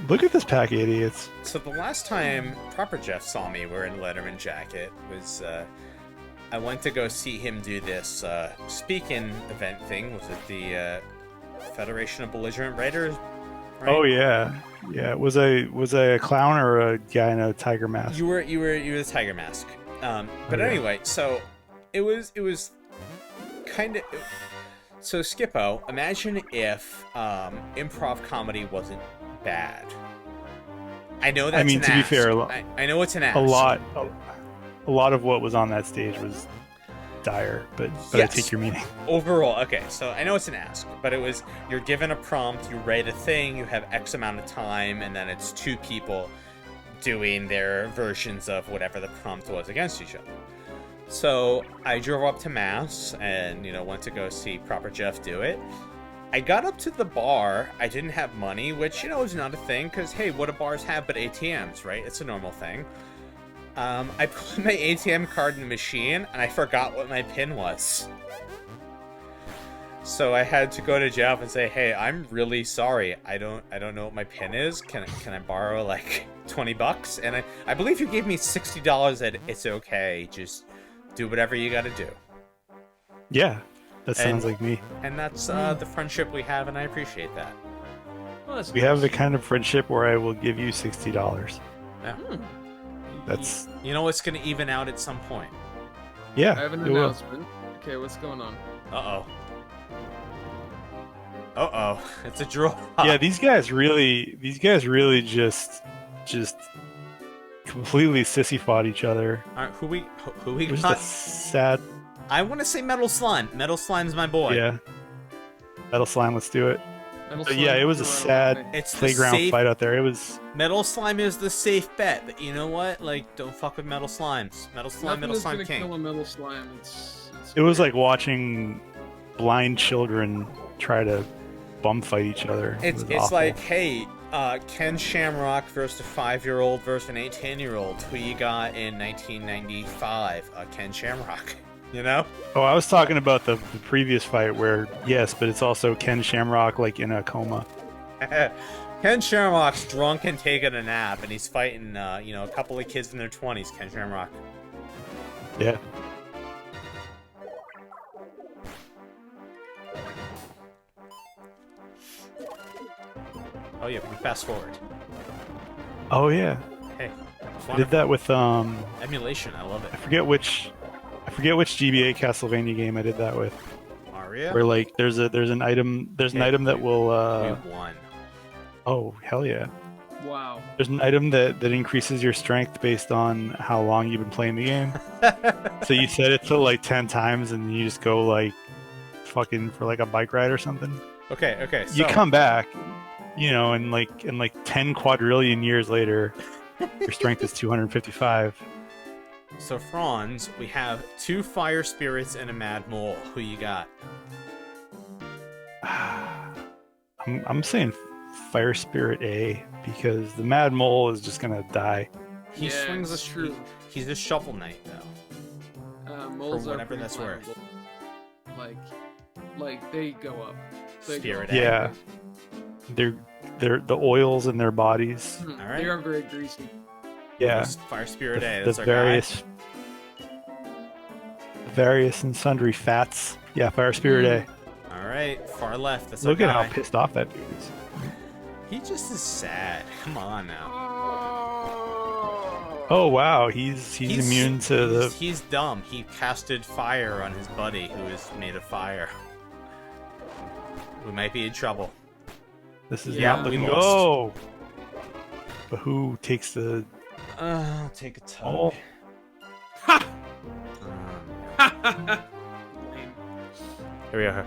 Look at this pack of idiots. So the last time Proper Jeff saw me wearing a Letterman jacket was, I went to go see him do this speaking event thing. Was it the Federation of Belligerent Writers? Right? Oh yeah, yeah. Was I a clown or a guy in a tiger mask? You were the tiger mask. But Okay. anyway, so it was kind of. So Skippo, imagine if improv comedy wasn't bad. I know that's I mean, an to be ask. fair, I know it's an ask. a lot of what was on that stage was dire, but I Yes. take your meaning. Overall, okay, so I know it's an ask, but it was, you're given a prompt, you write a thing, you have X amount of time, and then it's two people doing their versions of whatever the prompt was against each other. So I drove up to Mass and, went to go see Proper Jeff do it. I got up to the bar, I didn't have money, which, is not a thing, because, hey, what do bars have but ATMs, right? It's a normal thing. I put my ATM card in the machine, and I forgot what my PIN was. So I had to go to Jeff and say, "Hey, I'm really sorry. I don't know what my PIN is. Can I borrow like $20?" And I believe you gave me $60. And it's okay. Just do whatever you got to do. Yeah, that sounds like me. And that's the friendship we have, and I appreciate that. Well, that's We have the kind of friendship where I will give you $60. Yeah. That's It's gonna even out at some point. yeah. I have an it will. announcement. Okay, what's going on? Uh-oh. It's a draw. Yeah, these guys really just completely sissy fought each other. All right, who we It was got? just a sad. I want to say Metal Slime. Metal Slime's my boy. Yeah. Metal Slime, let's do it. Metal But yeah, Slime it was a Corona. sad It's the playground safe. fight out there. It was. Metal Slime is the safe bet, but you know what? Like, don't fuck with Metal Slimes. Metal Slime, Nothing Metal is Slime gonna King. kill a metal slime. It's It was like watching blind children try to bum fight each other. It It's was awful. like, hey, Ken Shamrock versus a 5-year-old versus an 18-year-old. Who you got in 1995? Ken Shamrock. You know? Oh, I was talking about the previous fight where yes, but it's also Ken Shamrock like in a coma. Ken Shamrock's drunk and taking a nap, and he's fighting, a couple of kids in their 20s. Ken Shamrock. Yeah. Oh yeah, we fast forward. Oh yeah. Hey, I did that with emulation. I love it. I forget which GBA Castlevania game I did that with. Mario. Where like there's an item that will We won. oh hell yeah. wow. There's an item that increases your strength based on how long you've been playing the game. So you set it to like 10 times and you just go like fucking for like a bike ride or something. Okay. So, You come back, and like 10 quadrillion years later, your strength is 255. So Franz, we have 2 fire spirits and a mad mole. Who you got? I'm saying Fire Spirit A because the Mad Mole is just gonna die. He Yeah, swings a it's true. He's a shovel knight though. Moles For are whatever pretty that's worth. flammable. Like they go up. They Spirit go A. Yeah, they're the oils in their bodies. up. Alright. They are very greasy. Yeah, Fire spirit A. the That's our various and sundry fats. Yeah, Fire Spirit A. guy. All right, far left. That's Look our at guy. how pissed off that dude is. He just is sad. Come on now. Oh wow, he's immune to the. He's dumb. He casted fire on his buddy who is made of fire. We might be in trouble. This is Yeah, not we looking. lost. Oh, but who takes the? I'll take a tug. Oh, Here we are.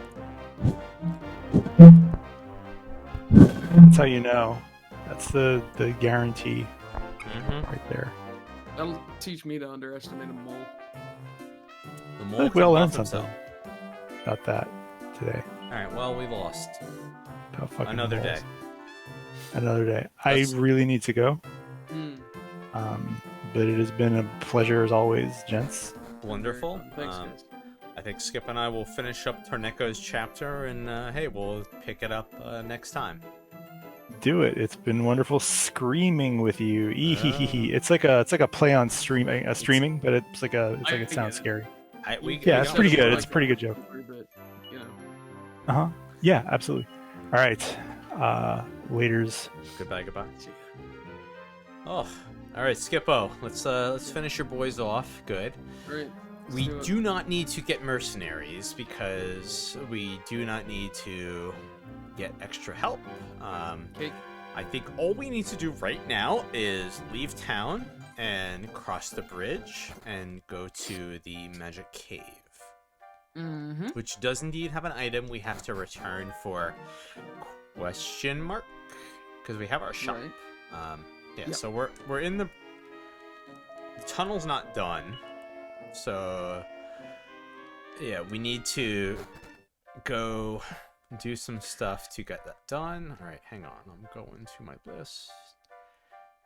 That's how you know. That's the guarantee right there. That'll teach me to underestimate a mole. The I mole think we can all buff learned something himself. about that today. All right, well, we lost. About fucking Another moles. day. Another day. Let's- I really need to go. Mm. But it has been a pleasure as always, gents. Wonderful. Thanks, guys. I think Skip and I will finish up Torneko's chapter, and hey, we'll pick it up next time. Do it. It's been wonderful screaming with you. It's like a play on streaming, but it's like it sounds scary. Yeah, it's pretty good. It's a pretty good joke. But, you know. Yeah, absolutely. All right. Waiters. Goodbye. Oh, all right, Skippo. Let's finish your boys off. Good. Great. We do not need to get mercenaries because we do not need to get extra help. Okay. I think all we need to do right now is leave town and cross the bridge and go to the magic cave, which does indeed have an item we have to return for ? Because we have our shop. Right. Yeah. So we're in the tunnel's not done. So, yeah, we need to go do some stuff to get that done. All right, hang on. I'm going to my list.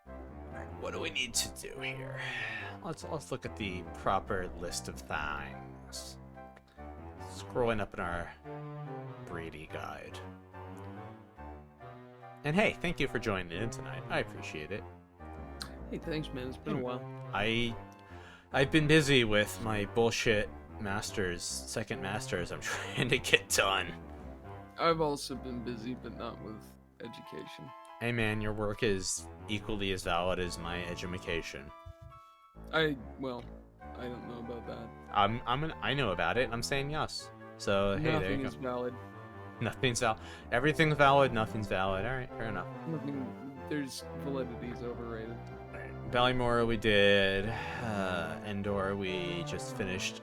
All right, what do we need to do here? Let's look at the proper list of things. Scrolling up in our Brady guide. And hey, thank you for joining in tonight. I appreciate it. Hey, thanks, man. It's been a while. I've been busy with my bullshit second masters I'm trying to get done. I've also been busy, but not with education. Hey man, your work is equally as valid as my education. I don't know about that. I know about it. I'm saying yes. So hey, there Nothing you is go. valid. Nothing's valid. Everything's valid. Nothing's valid. All right, fair enough. There's validity is overrated. Ballymore we did. Endor we just finished.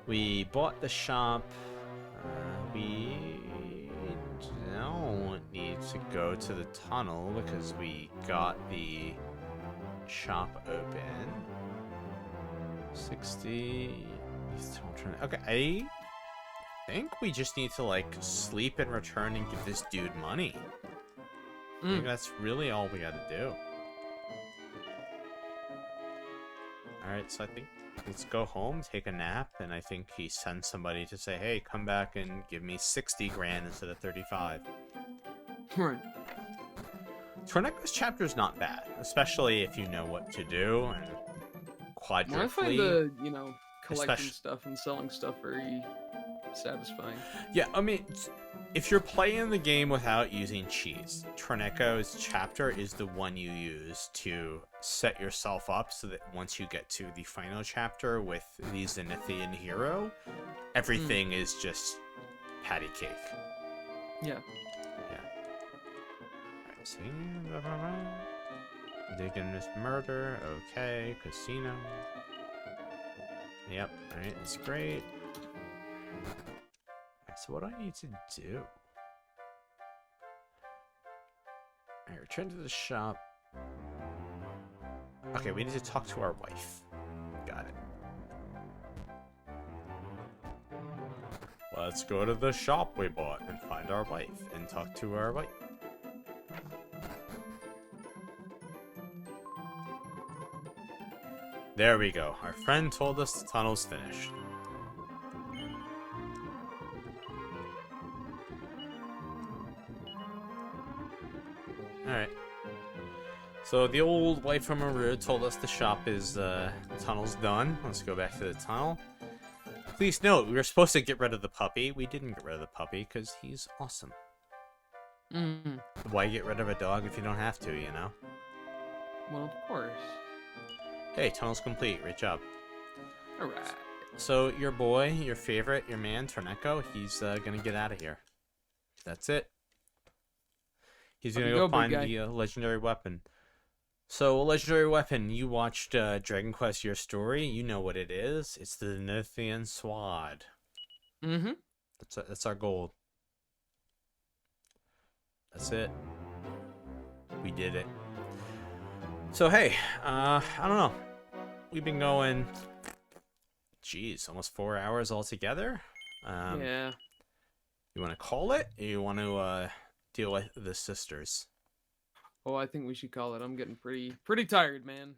We bought the shop. We don't need to go to the tunnel because we got the shop open. 60. Okay, I think we just need to like sleep and return and give this dude money. I think that's really all we gotta do. Alright, so I think let's go home, take a nap, and I think he sends somebody to say, hey, come back and give me 60 grand instead of 35. Right. Torneko's chapter is not bad, especially if you know what to do and quadruply. I find the, collecting stuff and selling stuff very satisfying. Yeah, I mean, if you're playing the game without using cheats, Torneko's chapter is the one you use to set yourself up so that once you get to the final chapter with the Zenithian hero, everything is just patty cake. Yeah. Alright, so digging this murder, okay, casino. Yep, alright, that's great. So what do I need to do? Alright, return to the shop. Okay, we need to talk to our wife. Got it. Let's go to the shop we bought and find our wife and talk to our wife. There we go. Our friend told us the tunnel's finished. Alright. So the old wife from Aru told us the shop is, the tunnel's done. Let's go back to the tunnel. Please note, we were supposed to get rid of the puppy. We didn't get rid of the puppy because he's awesome. Why get rid of a dog if you don't have to, you know? Well, of course. Hey, tunnel's complete. Great job. Alright. So your boy, your favorite, your man, Torneko, he's gonna get out of here. That's it. He's gonna go find the legendary weapon. So, legendary weapon, you watched Dragon Quest Your Story. You know what it is. It's the Zenithian Sword. That's our goal. That's it. We did it. So hey, I don't know. We've been going, geez, almost 4 hours altogether. Yeah. You want to call it, or you want to deal with the sisters? Oh, I think we should call it. I'm getting pretty tired, man.